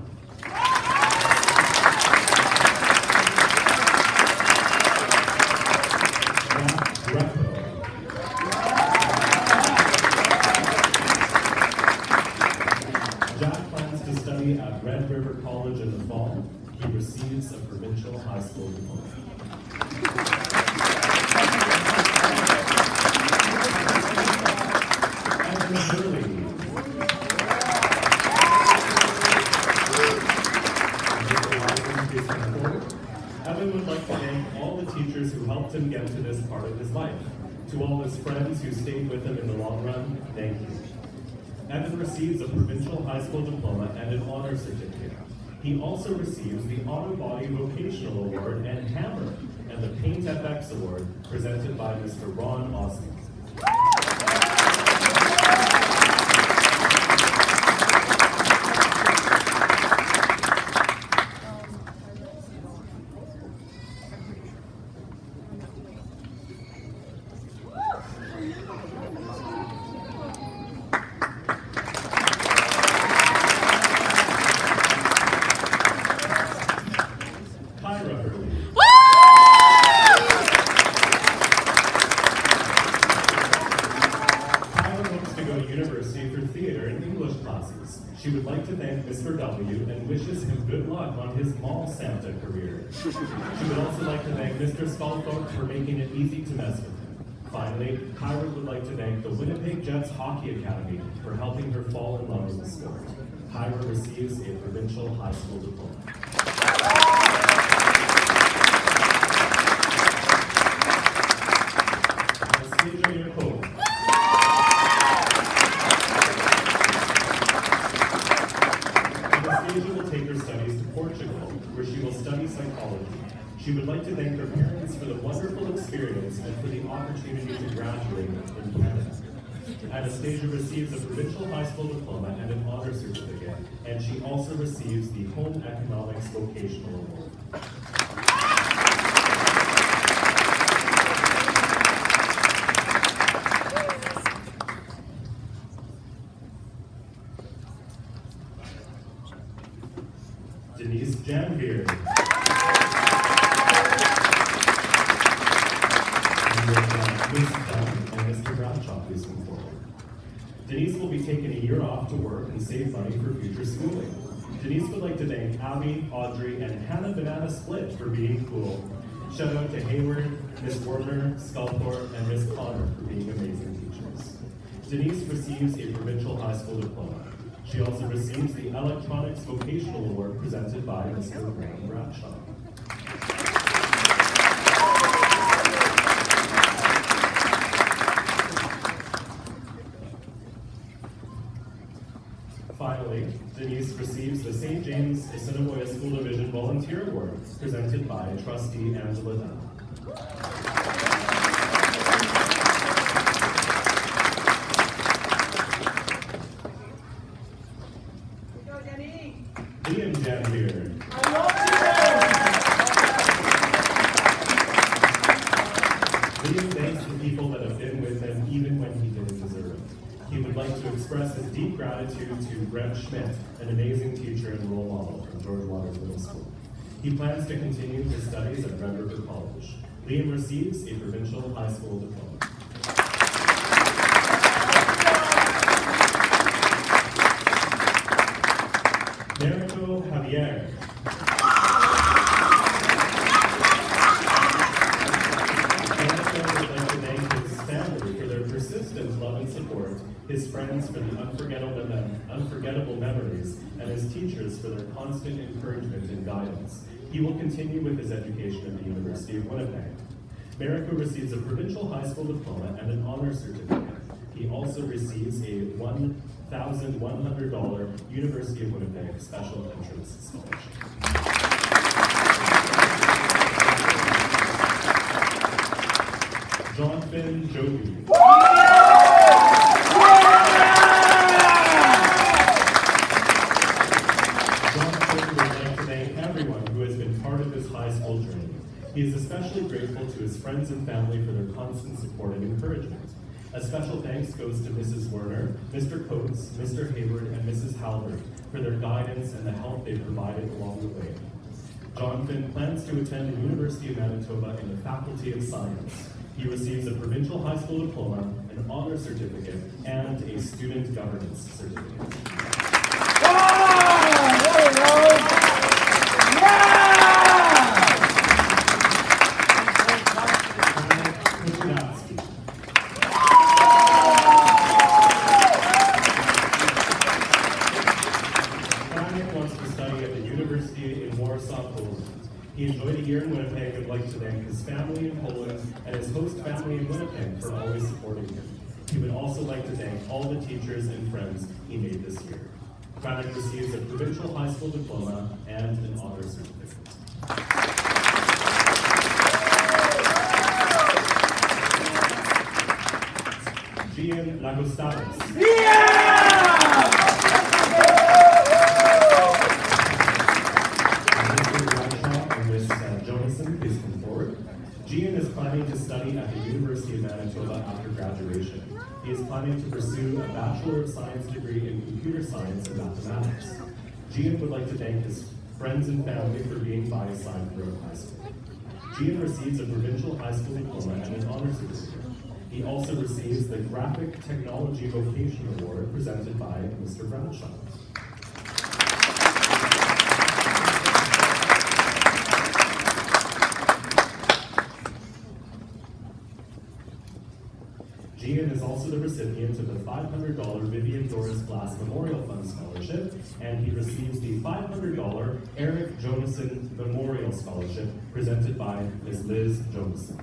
Jack plans to study at Red River College in the fall. He receives a provincial high school diploma. Evan would like to thank all the teachers who helped him get to this part of his life. To all his friends who stayed with him in the long run, thank you. Evan receives a provincial high school diploma and an honor certificate. He also receives the Auto Body Vocational Award and Hammer and the Paint FX Award presented by Mr. Ron Osmond. She would like to thank Mr. W and wishes him good luck on his mall Santa career. She would also like to thank Mr. Skalthorpe for making it easy to mess with him. Finally, Kyra would like to thank the Winnipeg Jets Hockey Academy for helping her fall in love with the sport. Kyra receives a provincial high school diploma. She would like to thank her parents for the wonderful experience and for the opportunity to graduate in Canada. Anastasia receives a provincial high school diploma and an honor certificate, and she also receives the Home Economics Vocational Award. Denise Janvier. And Mr. Bradshaw, please come forward. Denise will be taking a year off to work and save money for future schooling. Denise would like to thank Abby, Audrey, and Hannah Banana Split for being cool. Shout out to Hayward, Miss Warner, Skalthorpe, and Miss Connor for being amazing teachers. Denise receives a provincial high school diploma. She also receives the Electronics Vocational Award presented by Mr. Graham Bradshaw. Finally, Denise receives the St. James Assiniboia School Division Volunteer Award, presented by Trustee Angela Dunn. Liam Janvier. Liam thanks the people that have been with him even when he didn't deserve it. He would like to express his deep gratitude to Brent Schmidt, an amazing teacher and role model from George Waters Middle School. He plans to continue his studies at Red River College. Liam receives a provincial high school diploma. Merico Javier. Merico would like to thank his family for their persistent love and support short, his friends for the unforgettable memories, and his teachers for their constant encouragement and guidance. He will continue with his education at the University of Winnipeg. Merico receives a provincial high school diploma and an honors certificate. He also receives a $1,100 University of Winnipeg Special Entrance Scholarship. Jonathan Joby. Jonathan would like to thank everyone who has been part of his high school journey. He is especially grateful to his friends and family for their constant support and encouragement. A special thanks goes to Mrs. Werner, Mr. Coates, Mr. Hayward, and Mrs. Halbert for their guidance and the help they provided along the way. Jonathan plans to attend the University of Manitoba in the Faculty of Science. He receives a provincial high school diploma, an honor certificate, and a student governance certificate. He enjoyed a year in Winnipeg and would like to thank his family in Poland and his host family in Winnipeg for always supporting him. He would also like to thank all the teachers and friends he made this year. Craddock receives a provincial high school diploma and an honor certificate. Gian Lagostavis. Please come forward. Gian is planning to study at the University of Manitoba after graduation. He is planning to pursue a Bachelor of Science degree in Computer Science and Mathematics. Gian would like to thank his friends and family for being by his side throughout high school. Gian receives a provincial high school diploma and an honor certificate. He also receives the Graphic Technology Vocation Award presented by Mr. Bradshaw. Gian is also the recipient of the $500 Vivian Doris Glass Memorial Fund Scholarship, and he receives the $500 Eric Jonason Memorial Scholarship presented by Ms. Liz Jonason.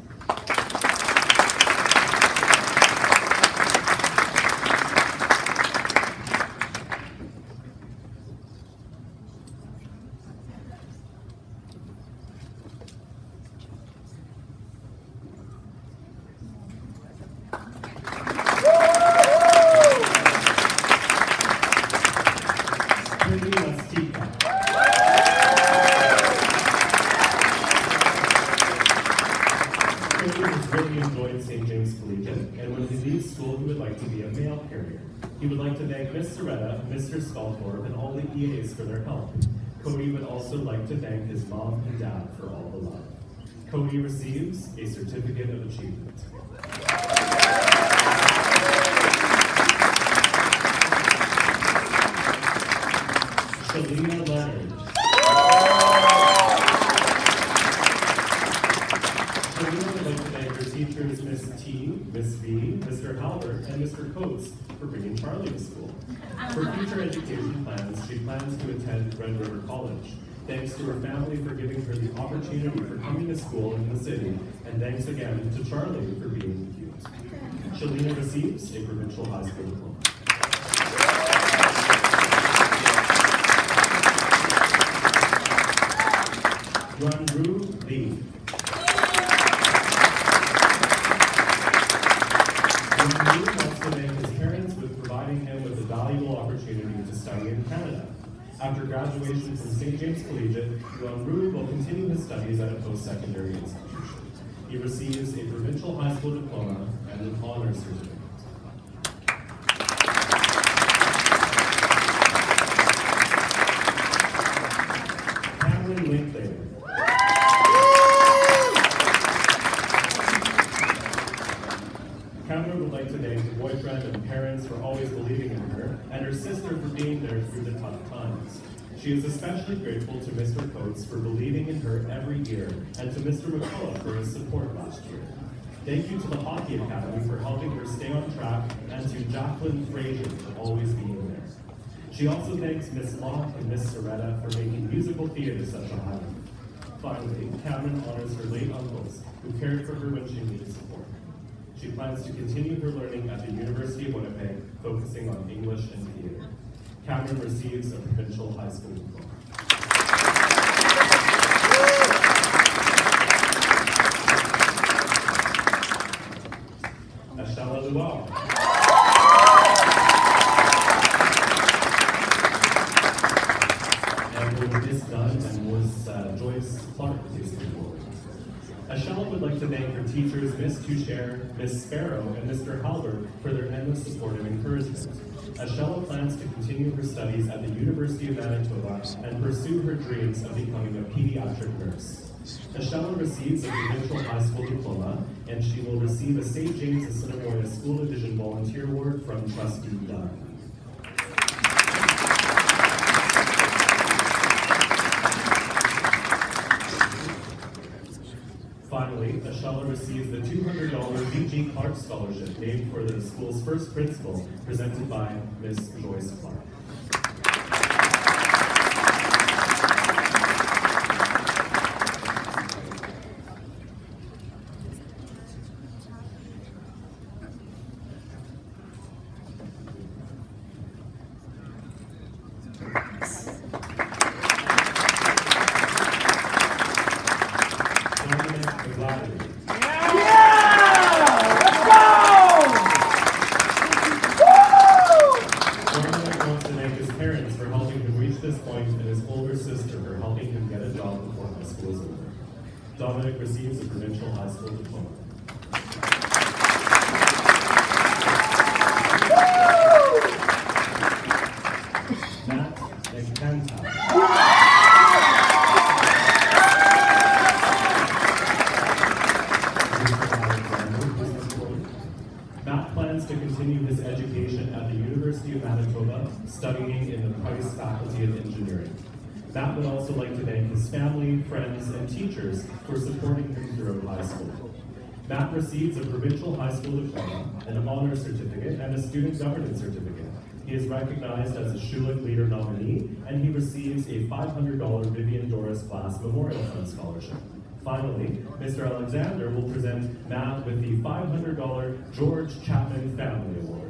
Really enjoyed St. James Collegiate, and when he leaves school, he would like to be a mail carrier. He would like to thank Miss Soretta, Mr. Sculthorpe, and all the EAs for their help. Cody would also like to thank his mom and dad for all the love. Cody receives a certificate of achievement. Shalina Leonard. Teachers Miss T, Miss V, Mr. Halbert, and Mr. Coates for bringing Charlie to school. For future education plans, she plans to attend Red River College. Thanks to her family for giving her the opportunity for coming to school in the city, and thanks again to Charlie for being cute. Shalina receives a provincial high school diploma. Runru Lee. He wants to thank his parents with providing him with a valuable opportunity to study in Canada. After graduation from St. James Collegiate, Ronru will continue his studies at a post-secondary institution. He receives a provincial high school diploma and an honors certificate. Cameron Linklater. Cameron would like to thank her boyfriend and parents for always believing in her, and her sister for being there through the tough times. She is especially grateful to Mr. Coates for believing in her every year, and to Mr. McCullough for his support last year. Thank you to the Hockey Academy for helping her stay on track, and to Jacqueline Frazier for always being there. She also thanks Miss Locke and Miss Soretta for making musical theater such a highlight. Finally, Cameron honors her late uncles who cared for her when she needed support. She plans to continue her learning at the University of Winnipeg, focusing on English and theater. Cameron receives a provincial high school diploma. Ashella Luau. And with Miss Dunn and was Joyce Clark, please come forward. Ashella would like to thank her teachers, Miss Toucher, Miss Sparrow, and Mr. Halbert for their endless support and encouragement. Ashella plans to continue her studies at the University of Manitoba and pursue her dreams of becoming a pediatric nurse. Ashella receives a provincial high school diploma, and she will receive a St. James Assiniboia School Division Volunteer Award from Trustee Dunn. Finally, Ashella receives the $200 B.G. Clark Scholarship named for the school's first principal, presented by Miss Joyce Clark. Dominic receives a provincial high school diploma. Matt Ekanta. Matt plans to continue his education at the University of Manitoba, studying in the Price Faculty of Engineering. Matt would also like to thank his family, friends, and teachers for supporting him throughout high school. Matt receives a provincial high school diploma, an honor certificate, and a student governance certificate. He is recognized as a Schulich Leader nominee, and he receives a $500 Vivian Doris Glass Memorial Fund Scholarship. Finally, Mr. Alexander will present Matt with the $500 George Chapman Family Award.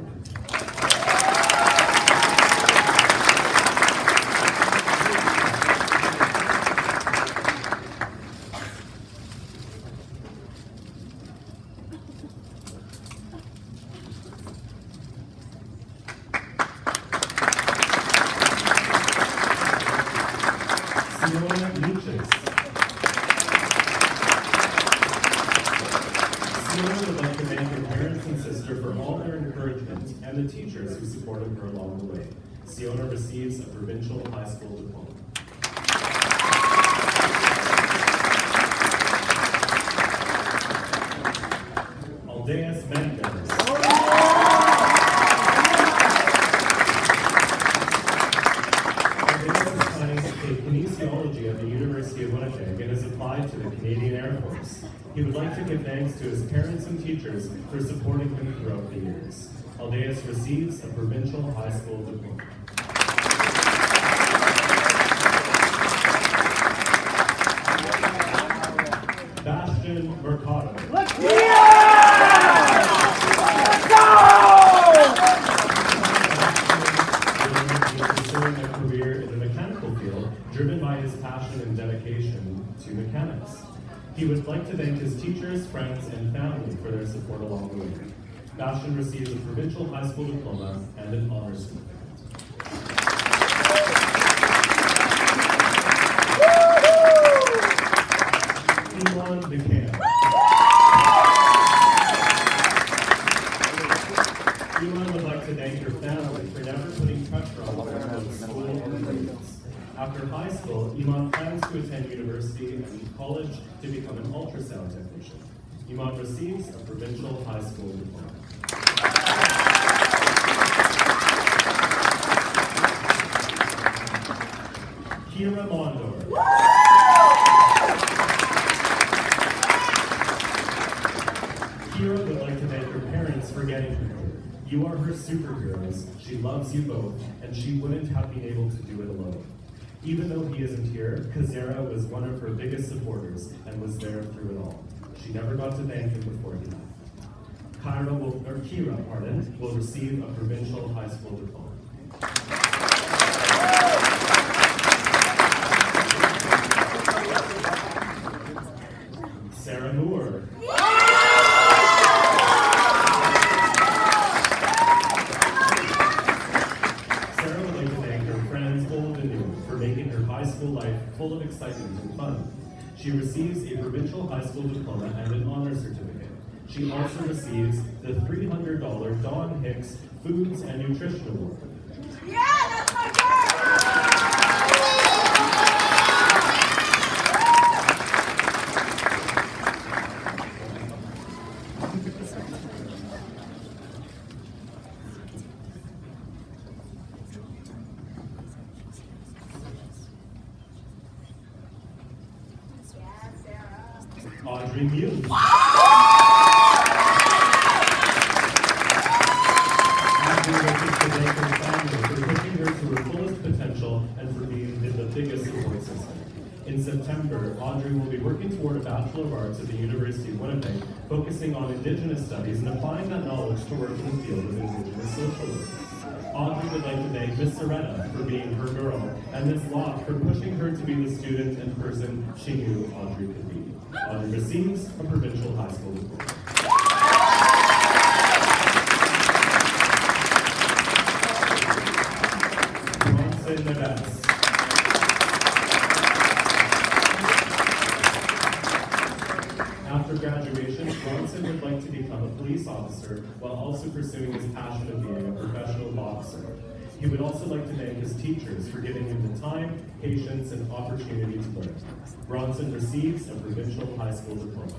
Sienna would like to thank her parents and sister for all their encouragement and the teachers who supported her along the way. Sienna receives a provincial high school diploma. Aldeas Mendez. Aldeas is planning to take kinesiology at the University of Winnipeg and has applied to the Canadian Air Force. He would like to give thanks to his parents and teachers for supporting him throughout the years. Aldeas receives a provincial high school diploma. Bastion Mercado. Let's go! Pursuing a career in the mechanical field, driven by his passion and dedication to mechanics. He would like to thank his teachers, friends, and family for their support along the way. Bastion receives a provincial high school diploma and an honors certificate. Elon DeCamp. Elon would like to thank her family for never putting pressure on her about school or grades. After high school, Iman plans to attend university and college to become an ultrasound technician. Iman receives a provincial high school diploma. Kira Mondor. You are her superheroes, she loves you both, and she wouldn't have been able to do it alone. Even though he isn't here, Kazera was one of her biggest supporters and was there through it all. She never got to thank him before he left. Kira will receive a provincial high school diploma. Sarah Moore. Sarah would like to thank her friends, old and new, for making her high school life full of excitement and fun. She receives a provincial high school diploma and an honor certificate. She also receives the $300 Don Hicks Foods and Nutrition Award. Yeah, that's my girl! Audrey Muse. Audrey wishes to thank her family for pushing her to her fullest potential and for being the biggest support system. In September, Audrey will be working toward a Bachelor of Arts at the University of Winnipeg, focusing on Indigenous studies and applying that knowledge to work in the field of Indigenous social work. Audrey would like to thank Miss Soretta for being her girl, and Miss Locke for pushing her to be the student and person she knew Audrey could be. Audrey receives a provincial high school diploma. Bronson Neves. After graduation, Bronson would like to become a police officer while also pursuing his passion of being a professional boxer. He would also like to thank his teachers for giving him the time, patience, and opportunity to learn. Bronson receives a provincial high school diploma.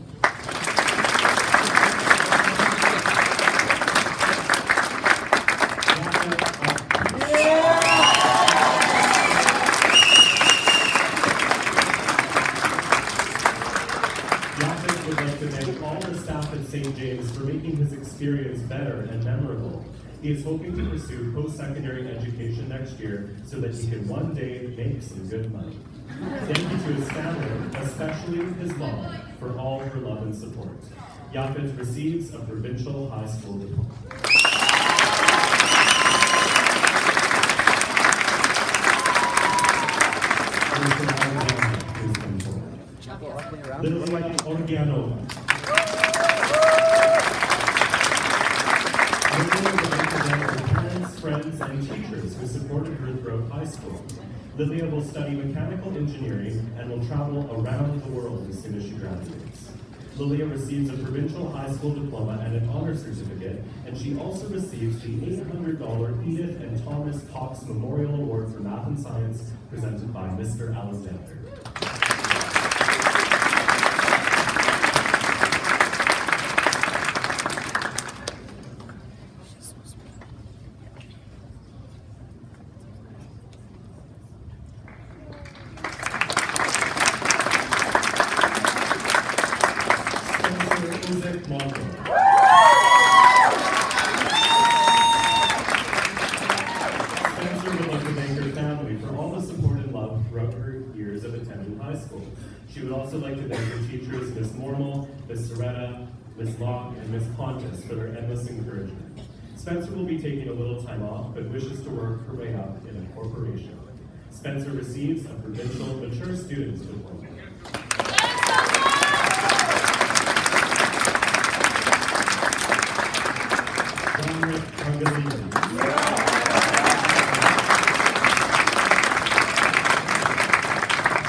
Yapik would like to thank all the staff at St. James for making his experience better and memorable. He is hoping to pursue post-secondary education next year so that he can one day make some good money. Thank you to his family, especially his mom, for all her love and support. Yapik receives a provincial high school diploma. Lily Orgiano. Parents, friends, and teachers who supported her throughout high school. Lilia will study mechanical engineering and will travel around the world as soon as she graduates. Lilia receives a provincial high school diploma and an honor certificate, and she also receives the $800 Edith and Thomas Cox Memorial Award for Math and Science presented by Mr. Alexander. Spencer would like to thank her family for all the support and love throughout her years of attending high school. She would also like to thank her teachers, Miss Mormal, Miss Soretta, Miss Locke, and Miss Pontus for their endless encouragement. Spencer will be taking a little time off, but wishes to work her way up in a corporation. Spencer receives a provincial mature student's diploma.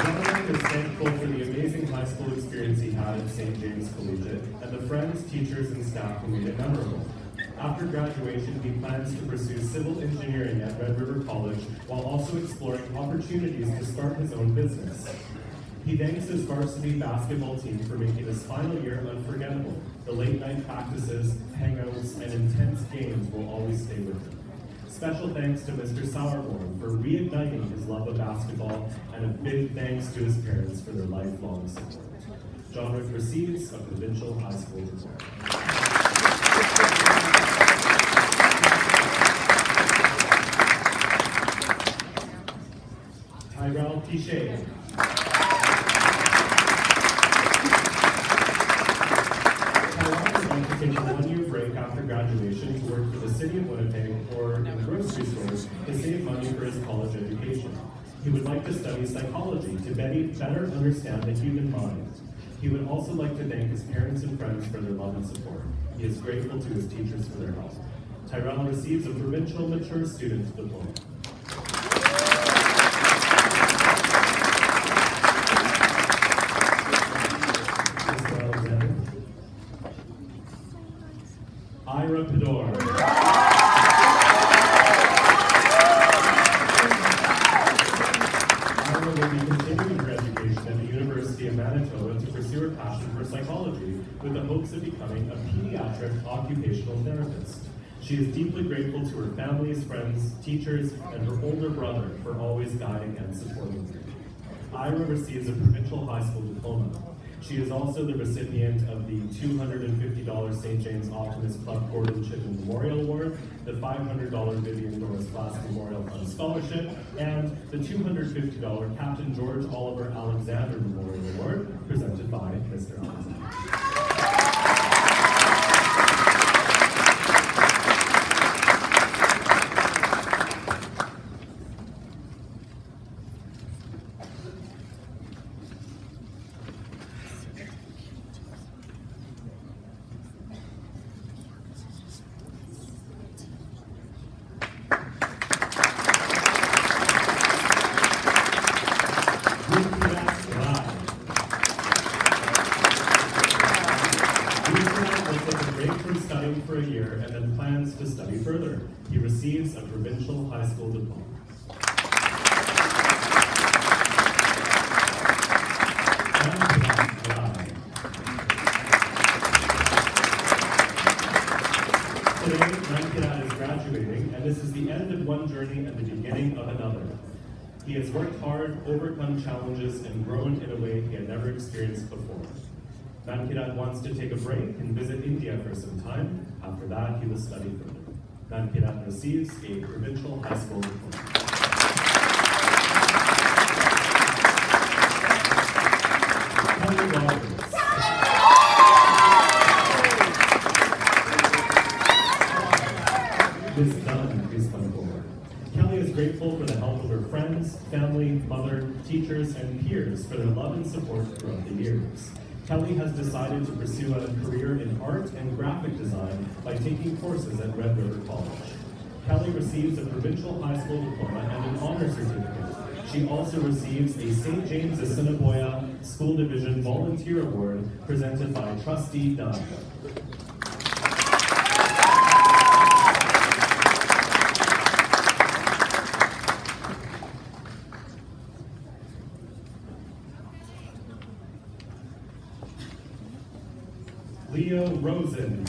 Jonathan is thankful for the amazing high school experience he had at St. James Collegiate and the friends, teachers, and staff who made it memorable. After graduation, he plans to pursue civil engineering at Red River College while also exploring opportunities to start his own business. He thanks his varsity basketball team for making his final year unforgettable. The late night practices, hangouts, and intense games will always stay with him. Special thanks to Mr. Sauerborn for reigniting his love of basketball, and a big thanks to his parents for their lifelong support. John Rick receives a provincial high school diploma. Piché. Taiwan would like to take a one-year break after graduation to work for the city of Winnipeg or in grocery stores to save money for his college education. He would like to study psychology to better understand the human mind. He would also like to thank his parents and friends for their love and support. He is grateful to his teachers for their help. Tyrell receives a provincial mature student diploma. Mr. Alexander. Ira Pador. Ira will be continuing her education at the University of Manitoba to pursue her passion for psychology with the hopes of becoming a pediatric occupational therapist. She is deeply grateful to her family's friends, teachers, and her older brother for always guiding and supporting her. Ira receives a provincial high school diploma. She is also the recipient of the $250 St. James Optimist Club Gordon Chipman Memorial Award, the $500 Vivian Doris Glass Memorial Fund Scholarship, and the $250 Captain George Oliver Alexander Memorial Award, presented by Mr. Alexander. Studying for a year and then plans to study further. He receives a provincial high school diploma. Today, Nankirat is graduating, and this is the end of one journey and the beginning of another. He has worked hard, overcome challenges, and grown in a way he had never experienced before. Nankirat wants to take a break and visit India for some time. After that, he will study further. Nankirat receives a provincial high school diploma. Kelly Roberts. Ms. Dunn, please come forward. Kelly is grateful for the help of her friends, family, mother, teachers, and peers for their love and support throughout the years. Kelly has decided to pursue a career in art and graphic design by taking courses at Red River College. Kelly receives a provincial high school diploma and an honor certificate. She also receives a St. James Assiniboia School Division Volunteer Award presented by Trustee Dunn. Leo Rosen.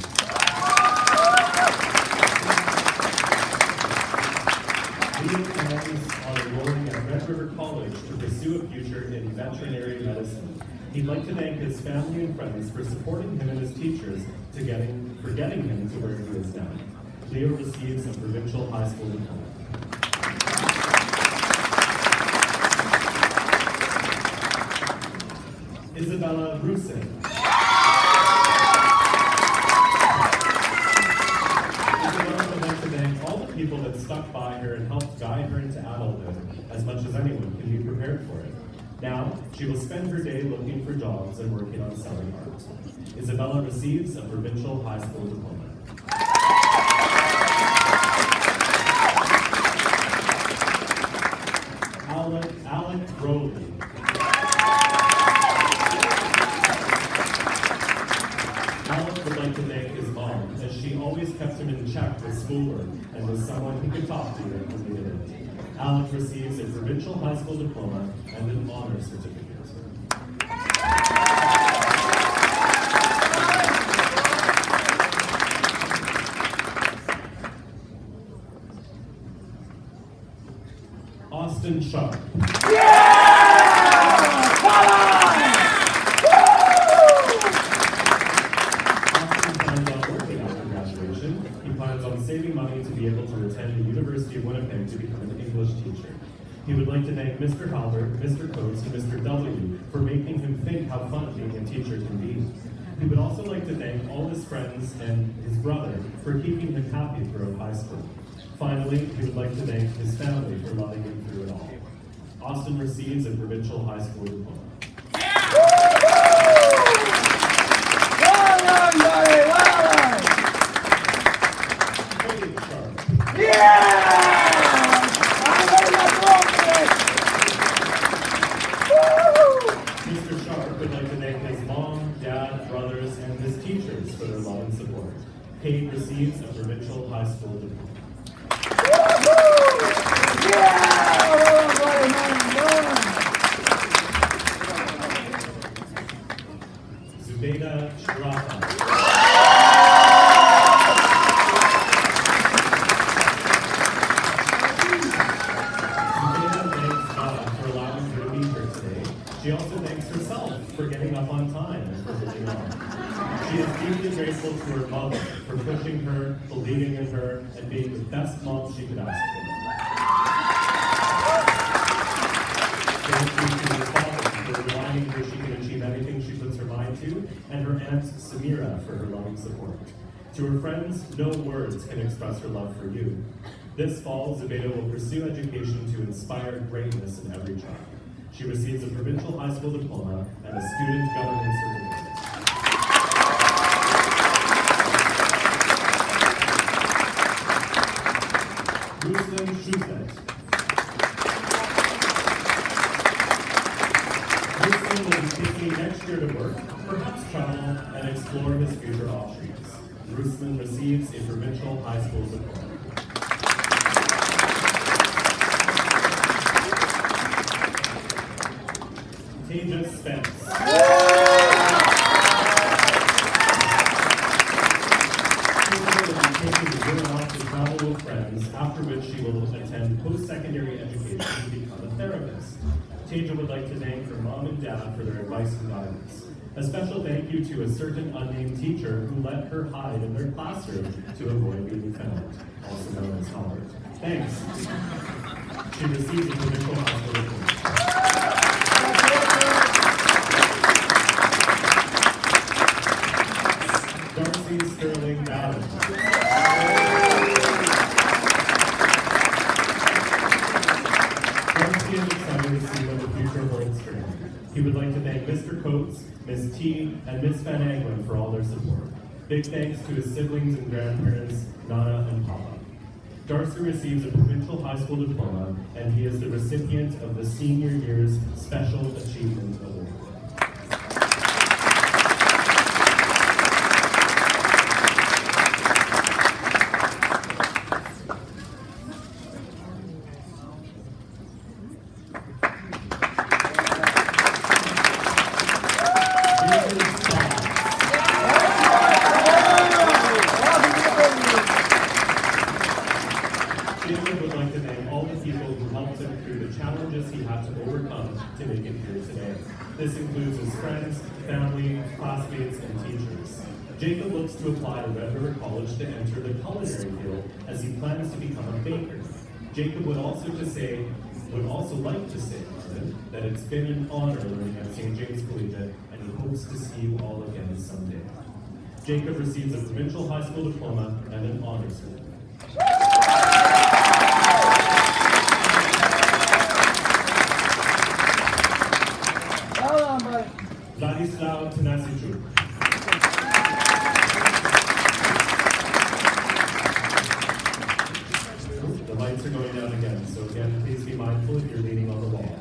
Leo plans on enrolling at Red River College to pursue a future in veterinary medicine. He'd like to thank his family and friends for supporting him and his teachers for getting him to where he is now. Leo receives a provincial high school diploma. Isabella Rusin. People that stuck by her and helped guide her into adulthood as much as anyone can be prepared for it. Now, she will spend her day looking for jobs and working on selling art. Isabella receives a provincial high school diploma. Alec Rowley. Alec would like to thank his mom, as she always kept him in check with schoolwork and was someone he could talk to when needed it. Alec receives a provincial high school diploma and an honor certificate. Austin Sharp. Saving money to be able to attend the University of Winnipeg to become an English teacher. He would like to thank Mr. Halbert, Mr. Coates, and Mr. W. for making him think how fun being a teacher can be. He would also like to thank all his friends and his brother for keeping him happy throughout high school. Finally, he would like to thank his family for loving him through it all. Austin receives a provincial high school diploma. Well done, buddy, well done. Wade Sharp. Yeah! I'm ready to go today. Woo! Mr. Sharp would like to thank his mom, dad, brothers, and his teachers for their love and support. Kate receives a provincial high school diploma. Woo-hoo! Yeah! Well done, buddy, well done. Zubeida Shrafa. Zubeida thanks God for allowing her to be here today. She also thanks herself for getting up on time and for pushing on. She is deeply grateful to her mother for pushing her, believing in her, and being the best mom she could ask for. Thank you to her father for reminding her she can achieve anything she puts her mind to, and her aunt Samira for her loving support. To her friends, no words can express her love for you. This fall, Zubeida will pursue education to inspire greatness in every child. She receives a provincial high school diploma and a student government certificate. Ruslan Shufet. Ruslan will be taking next year to work, perhaps travel, and explore his future options. Ruslan receives a provincial high school diploma. Tejas Spence. Tejas will be taking the year off to travel with friends, after which she will attend post-secondary education to become a therapist. Teja would like to thank her mom and dad for their advice and guidance. A special thank you to a certain unnamed teacher who let her hide in their classroom to avoid being found, also known as Howard. Thanks. She received a provincial high school diploma. Darcy Sterling Ballard. Darcy is excited to see what the future holds for him. He would like to thank Mr. Coates, Ms. T, and Ms. Van Aglen for all their support. Big thanks to his siblings and grandparents, Nana and Papa. Darcy receives a provincial high school diploma, and he is the recipient of the Senior Year's Special Achievement Award. Jacob would like to thank all the people who helped him through the challenges he had to overcome to make it here today. This includes his friends, family, classmates, and teachers. Jacob looks to apply to Red River College to enter the culinary field as he plans to become a baker. Jacob would also like to say, that it's been an honor learning at St. James Collegiate, and he hopes to see you all again someday. Jacob receives a provincial high school diploma and an honors certificate. Well done, buddy. Vladislav Tanasichuk. The lights are going down again, so again, please be mindful if you're leaning on the wall.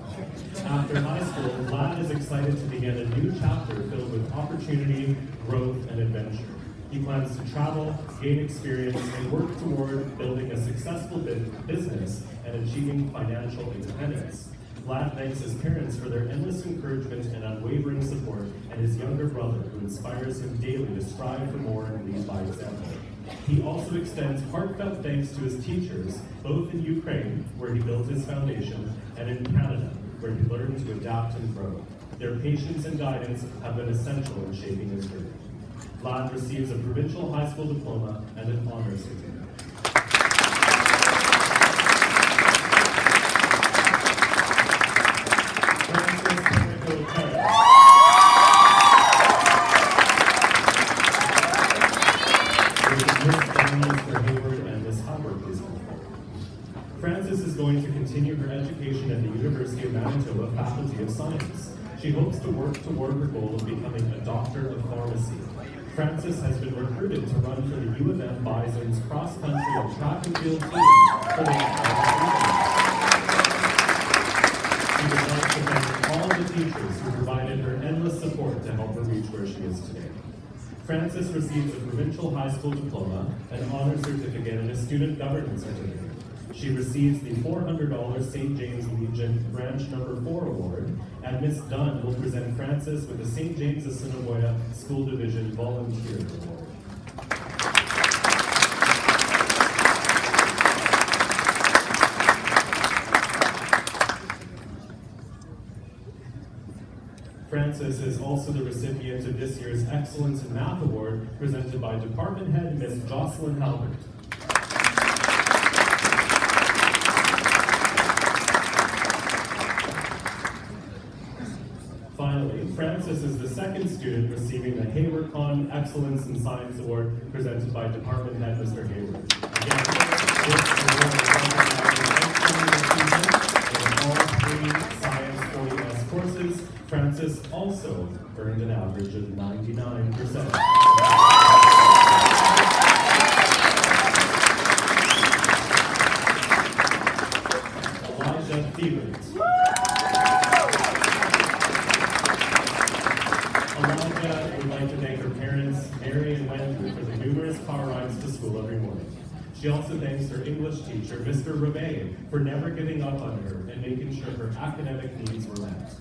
After high school, Vlad is excited to begin a new chapter filled with opportunity, growth, and adventure. He plans to travel, gain experience, and work toward building a successful business and achieving financial independence. Vlad thanks his parents for their endless encouragement and unwavering support, and his younger brother, who inspires him daily to strive for more and lead by example. He also extends heartfelt thanks to his teachers, both in Ukraine, where he built his foundation, and in Canada, where he learned to adapt and grow. Their patience and guidance have been essential in shaping his career. Vlad receives a provincial high school diploma and an honors certificate. Frances is going to continue her education at the University of Manitoba Faculty of Science. She hopes to work toward her goal of becoming a doctor of pharmacy. Frances has been recruited to run for the U of M Bison's cross-country and track and field team for the entire season. She would like to thank all the teachers who provided her endless support to help her reach where she is today. Frances receives a provincial high school diploma, an honor certificate, and a student governance certificate. She receives the $400 St. James Legion Branch No. 4 Award, and Miss Dunn will present Frances with the St. James Assiniboia School Division Volunteer Award. Frances is also the recipient of this year's Excellence in Math Award, presented by Department Head Miss Jocelyn Halbert. Finally, Frances is the second student receiving the HaywardCon Excellence in Science Award, presented by Department Head Mr. Hayward. Again, this award is recognizing outstanding achievement in all 3 Science 40S courses. Frances also earned an average of 99%. Elijah Thiebert. Elijah would like to thank her parents, Mary and Wendy, for the numerous car rides to school every morning. She also thanks her English teacher, Mr. Rebay, for never giving up on her and making sure her academic needs were met.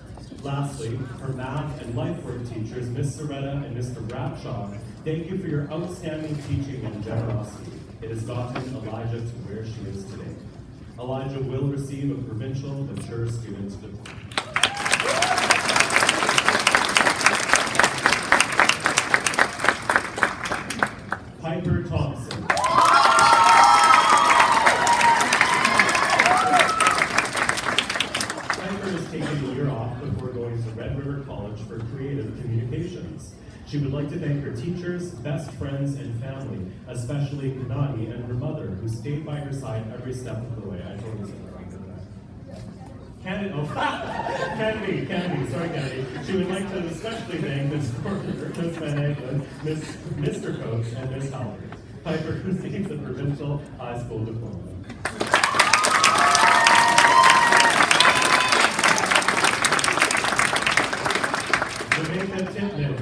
Lastly, her math and life work teachers, Miss Soretta and Mr. Bradshaw, thank you for your outstanding teaching and generosity. It has gotten Elijah to where she is today. Elijah will receive a provincial mature student diploma. Piper Thompson. Piper is taking a year off before going to Red River College for creative communications. She would like to thank her teachers, best friends, and family, especially Kanani and her mother, who stayed by her side every step of the way. I totally said that wrong, didn't I? Kennedy, sorry Kennedy. She would like to especially thank Ms. Porter, Ms. Van Eglen, Mr. Coach, and Ms. Howard. Piper receives a provincial high school diploma. Jamaica Tipton.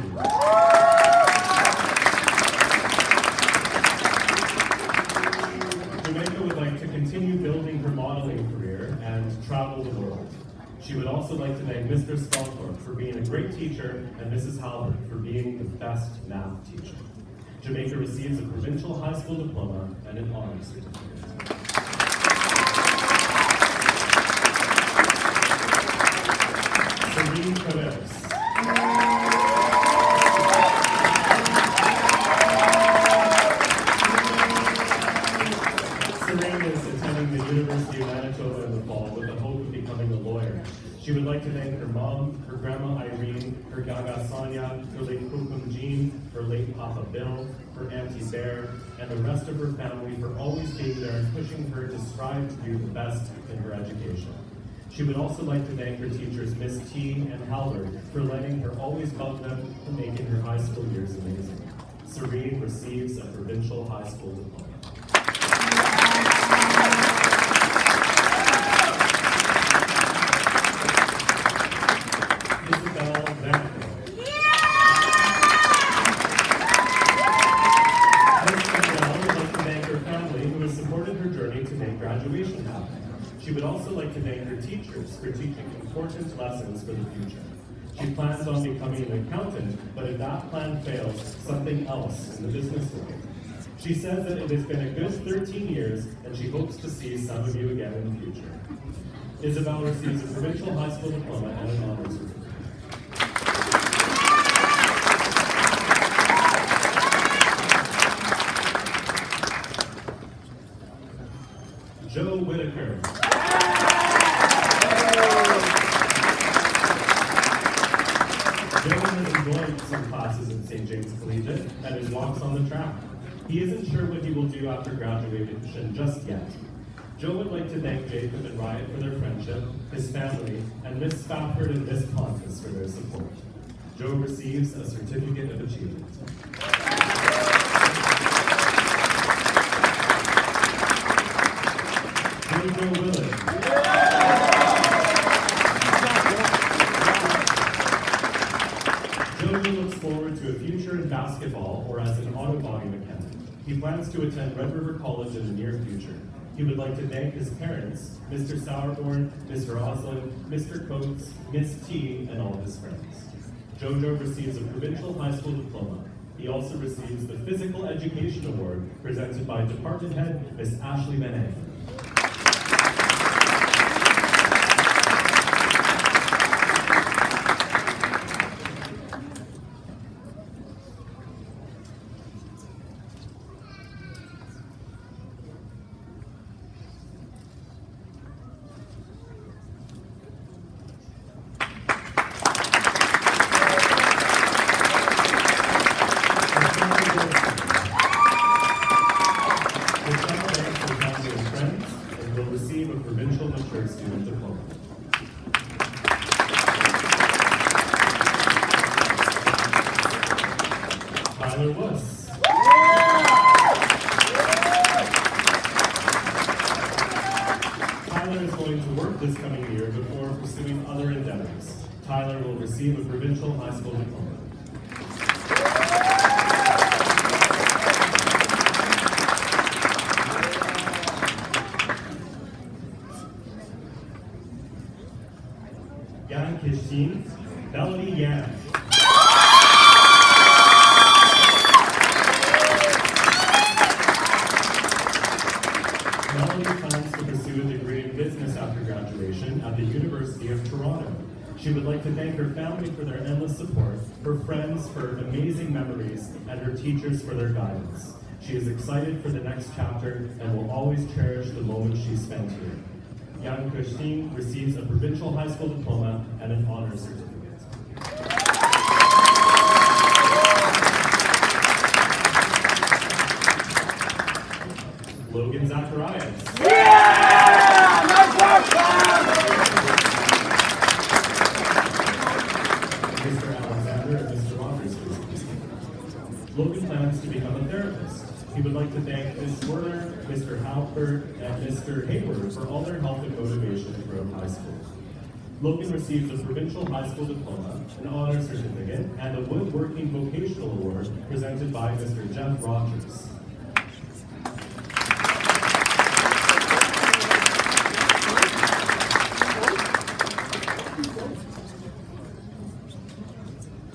Jamaica would like to continue building her modeling career and travel the world. She would also like to thank Mr. Spalthorpe for being a great teacher and Mrs. Halbert for being the best math teacher. Jamaica receives a provincial high school diploma and an honor certificate. Serene Perez. Serene is attending the University of Manitoba in the fall with the hope of becoming a lawyer. She would like to thank her mom, her grandma Irene, her gaga Sonia, her late Kukum Jean, her late Papa Bill, her Auntie Bear, and the rest of her family for always being there and pushing her to strive to do the best in her education. She would also like to thank her teachers, Miss T and Halbert, for letting her always bug them and making her high school years amazing. Serene receives a provincial high school diploma. Isabel Vanko. Miss Isabel would like to thank her family who has supported her journey to make graduation happen. She would also like to thank her teachers for teaching important lessons for the future. She plans on becoming an accountant, but if that plan fails, something else in the business world. She says that it has been a good 13 years, and she hopes to see some of you again in the future. Isabel receives a provincial high school diploma and an honors certificate. Joe Whitaker. Joe has enjoyed some classes at St. James Collegiate and his walks on the track. He isn't sure what he will do after graduation just yet. Joe would like to thank Jacob and Riot for their friendship, his family, and Miss Spafford and Miss Pontus for their support. Joe receives a certificate of achievement. Joe Willett. Jojo looks forward to a future in basketball or as an auto body mechanic. He plans to attend Red River College in the near future. He would like to thank his parents, Mr. Sauerborn, Mr. Oslin, Mr. Coates, Miss T, and all his friends. Jojo receives a provincial high school diploma. He also receives the Physical Education Award presented by Department Head Miss Ashley Van Anken. Receive a provincial mature student diploma. Tyler Wuss. Tyler is going to work this coming year before pursuing other endeavors. Tyler will receive a provincial high school diploma. Yan Christine, Melody Yan. Melody plans to pursue a degree in business after graduation at the University of Toronto. She would like to thank her family for their endless support, her friends for amazing memories, and her teachers for their guidance. She is excited for the next chapter and will always cherish the moments she spent here. Young Christine receives a provincial high school diploma and an honors certificate. Logan Zacharias. Yeah! Nice work, Bob! Mr. Alexander and Mr. Rogers. Logan plans to become a therapist. He would like to thank Ms. Werner, Mr. Halford, and Mr. Hayward for all their help and motivation throughout high school. Logan receives a provincial high school diploma, an honors certificate, and a woodworking vocational award presented by Mr. Jeff Rogers.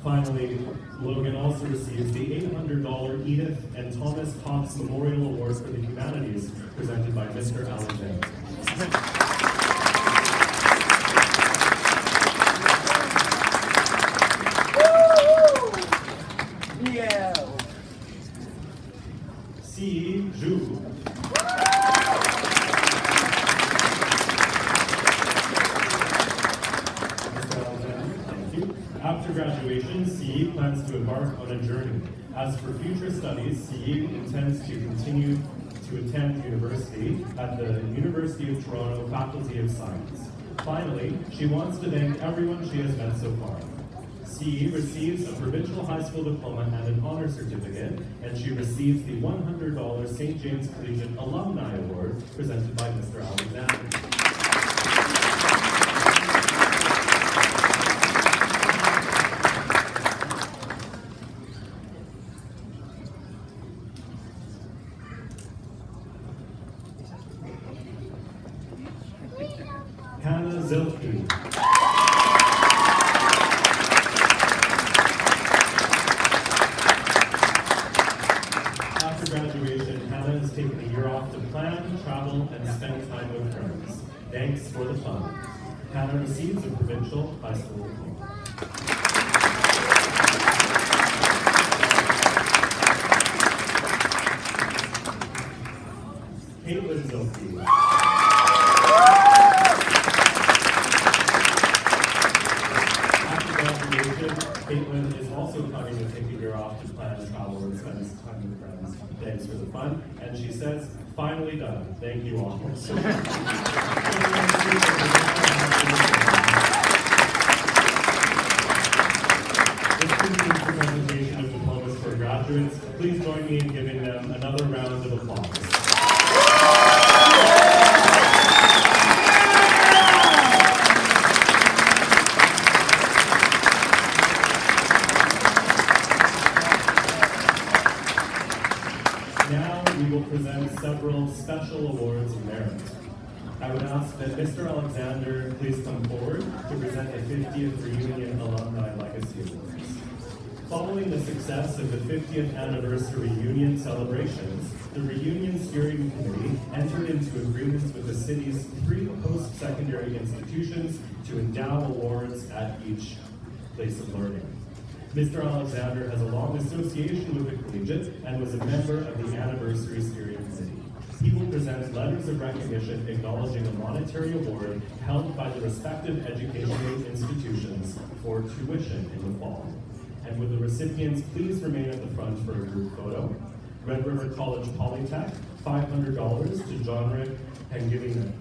Finally, Logan also receives the $800 Edith and Thomas Cox Memorial Award for the Humanities presented by Mr. Alexander. Yeah! C. Zhu. After graduation, CE plans to embark on a journey. As for future studies, CE intends to continue to attend university at the University of Toronto Faculty of Science. Finally, she wants to thank everyone she has met so far. CE receives a provincial high school diploma and an honor certificate, and she receives the $100 St. James Collegiate Alumni Award presented by Mr. Alexander. Hannah Zilke. After graduation, Hannah has taken a year off to plan, travel, and spend time with friends. Thanks for the fun. Hannah receives a provincial high school diploma. Caitlin Zilke. Caitlin is also planning to take a year off to plan, travel, and spend time with friends. Thanks for the fun. And she says, finally done. Thank you all. This concludes the presentation of diplomas for graduates. Please join me in giving them another round of applause. Now we will present several special awards of merit. I would ask that Mr. Alexander please come forward to present the 50th Reunion Alumni Legacy Awards. Following the success of the 50th Anniversary Union celebrations, the Reunion Steering Committee entered into agreements with the city's 3 post-secondary institutions to endow awards at each place of learning. Mr. Alexander has a long association with the collegiate and was a member of the Anniversary Steering Committee. He will present letters of recognition acknowledging a monetary award held by the respective educational institutions for tuition in the fall. And would the recipients please remain at the front for a group photo. Red River College Polytech, $500 to John Rick Pangilini.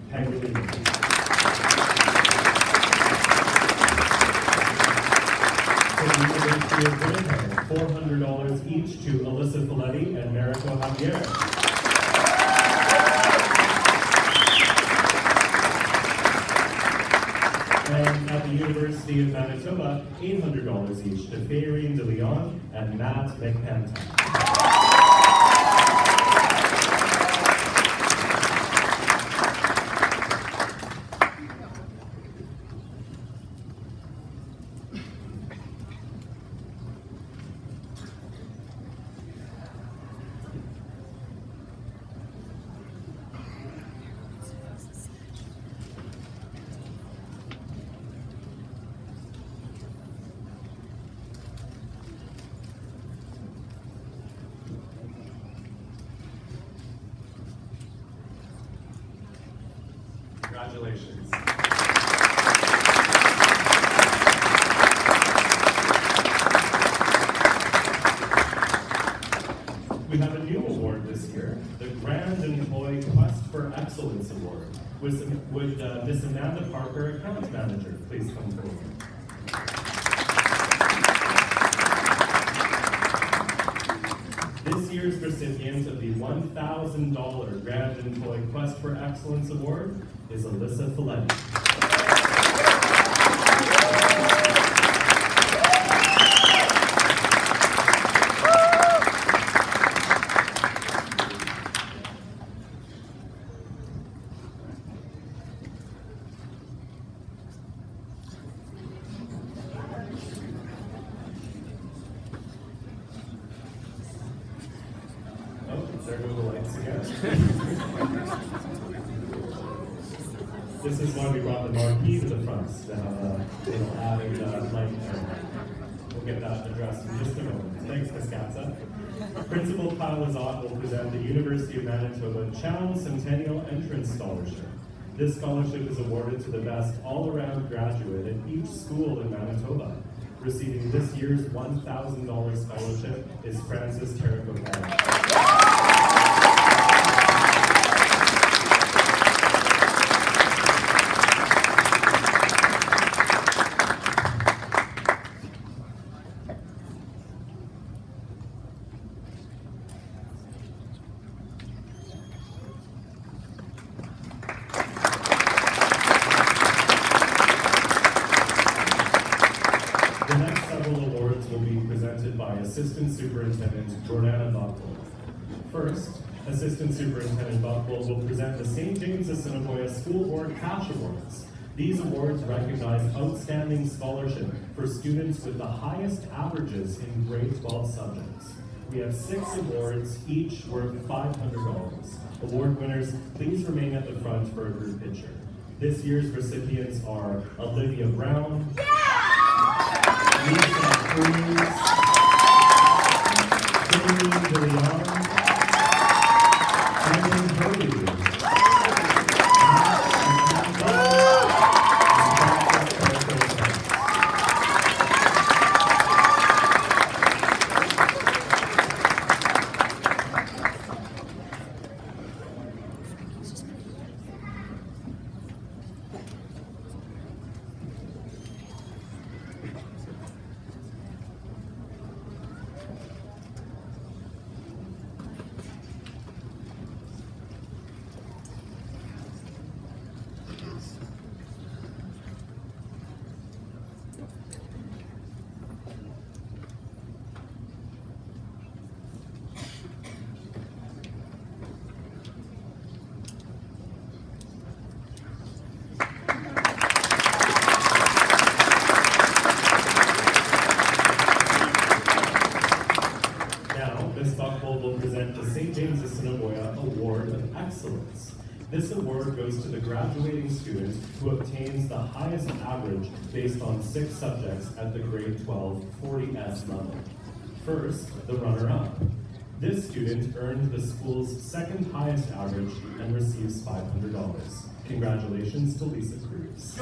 For the University of Winnipeg, $400 each to Alyssa Folletti and Mariko Javier. And at the University of Manitoba, $800 each to Fayreen de Leon and Matt McPanta. Congratulations. We have a new award this year, the Grand Employee Quest for Excellence Award. Would Miss Amanda Parker, Account Manager, please come forward. This year's recipient of the $1,000 Grand Employee Quest for Excellence Award is Alyssa Folletti. There go the lights again. This is why we brought the marquee to the front to have a little added light. We'll get that addressed in just a moment. Thanks, Ms. Katza. Principal Kyle Lazat will present the University of Manitoba Chown Centennial Entrance Scholarship. This scholarship is awarded to the best all-around graduate at each school in Manitoba. Receiving this year's $1,000 scholarship is Francis Terrico. The next several awards will be presented by Assistant Superintendent Jordana Buckle. First, Assistant Superintendent Buckle will present the St. James Assiniboia School Board Cash Awards. These awards recognize outstanding scholarship for students with the highest averages in grade 12 subjects. We have 6 awards, each worth $500. Award winners, please remain at the front for a group picture. This year's recipients are Olivia Brown, Lisa Cruz, Fayreen de Leon, Brandon Hurley, This award goes to the graduating student who obtains the highest average based on 6 subjects at the grade 12 40S level. First, the runner-up. This student earned the school's second highest average and receives $500. Congratulations to Lisa Cruz.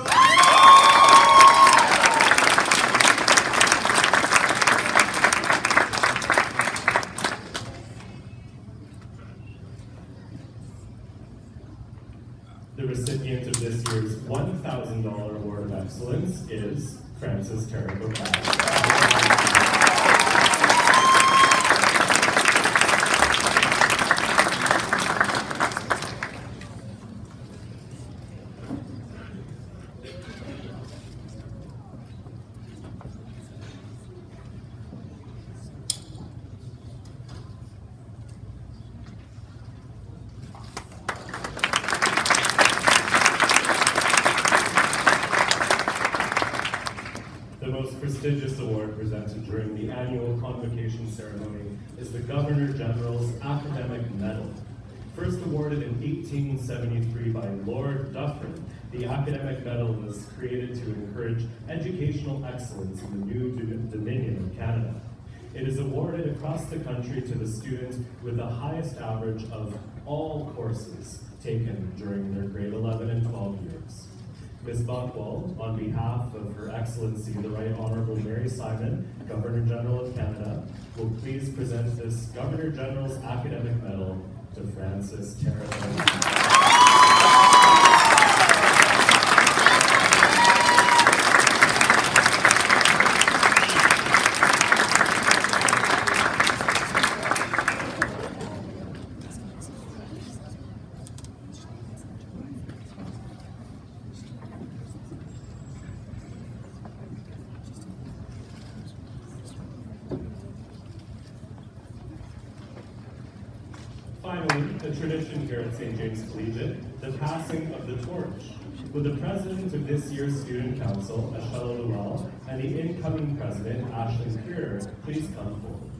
The recipient of this year's $1,000 Award of Excellence is Frances Terrico. The most prestigious award presented during the annual convocation ceremony is the Governor General's Academic Medal. First awarded in 1873 by Lord Dufferin, the Academic Medal was created to encourage educational excellence in the new Dominion of Canada. It is awarded across the country to the student with the highest average of all courses taken during their grade 11 and 12 years. Ms. Buchwald, on behalf of Her Excellency, the Right Honourable Mary Simon, Governor General of Canada, will please present this Governor General's Academic Medal to Frances Terrico. Finally, a tradition here at St. James Collegiate, the passing of the torch. Will the president of this year's Student Council, Ashella Llewell, and the incoming president, Ashlyn Creer, please come forward.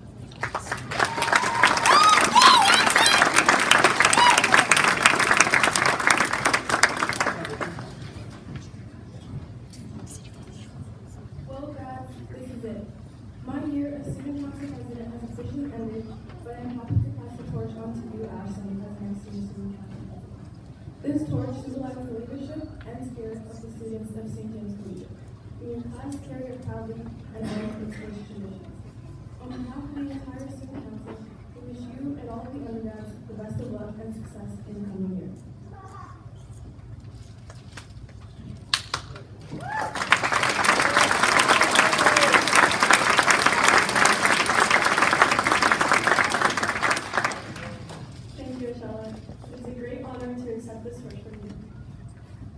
Well, grads, this is it. My year as Student Council President has officially ended, but I'm happy to pass the torch on to you, Ashley, as next year's Student Council President. This torch symbolizes the leadership and spirit of the students of St. James Collegiate. May your class carry it proudly and honor its rich traditions. On behalf of the entire Student Council, we wish you and all of the undergrads the best of luck and success in the coming year. Thank you, Ashella. It's a great honor to accept this torch from you.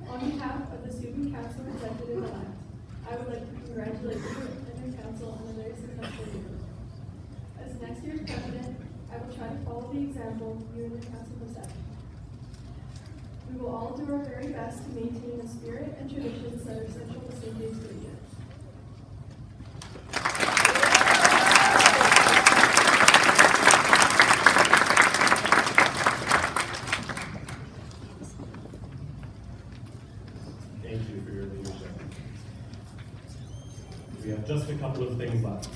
On behalf of the Student Council Executive-elect, I would like to congratulate you and your council on a very successful year. As next year's president, I will try to follow the example you and your council have set. We will all do our very best to maintain the spirit and traditions that are essential to St. James Collegiate. Thank you for your leadership. We have just a couple of things left.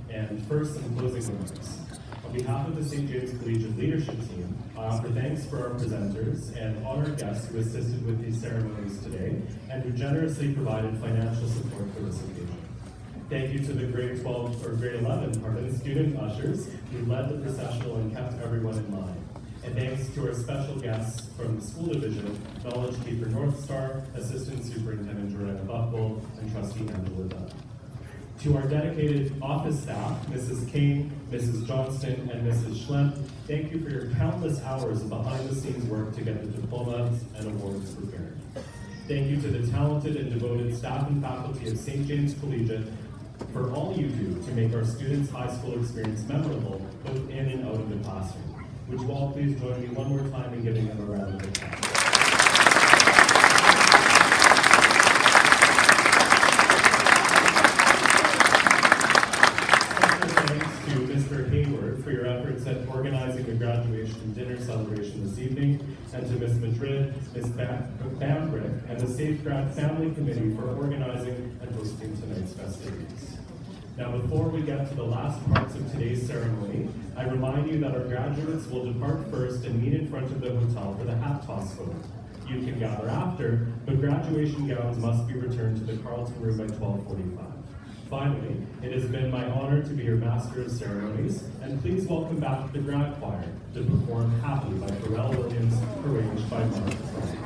And first, some closing remarks. On behalf of the St. James Collegiate Leadership Team, I offer thanks for our presenters and honored guests who assisted with these ceremonies today and who generously provided financial support for this occasion. Thank you to the grade 11 student ushers who led the processional and kept everyone in line. And thanks to our special guests from the school division, Knowledge Keeper North Star, Assistant Superintendent Joanna Buchwald, and Trustee Angela Dunn. To our dedicated office staff, Mrs. Kane, Mrs. Johnston, and Mrs. Schlemp, thank you for your countless hours of behind-the-scenes work to get the diplomas and awards prepared. Thank you to the talented and devoted staff and faculty of St. James Collegiate for all you do to make our students' high school experience memorable, both in and out of the classroom. Would you all please join me one more time in giving them a round of applause? Mr. Hayward for your efforts at organizing the graduation dinner celebration this evening, and to Ms. Madrid Bambrick and the Safe Grad Family Committee for organizing and hosting tonight's festivities. Now, before we get to the last parts of today's ceremony, I remind you that our graduates will depart first and meet in front of the hotel for the hat toss photo. You can gather after, but graduation gowns must be returned to the Carlton room by 12:45. Finally, it has been my honor to be your Master of Ceremonies, and please welcome back the Grad Choir to perform Happy by Pharrell Williams, arranged by Mark Frank.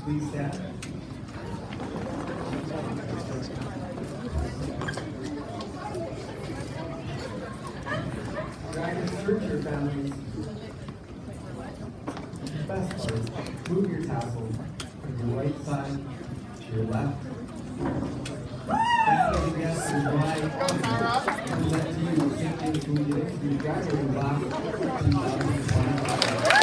Please stand. Dragons, search your families. Best part, move From your right side to your left. That is a guest is why present to you the St. James Collegiate graduating class of 2025.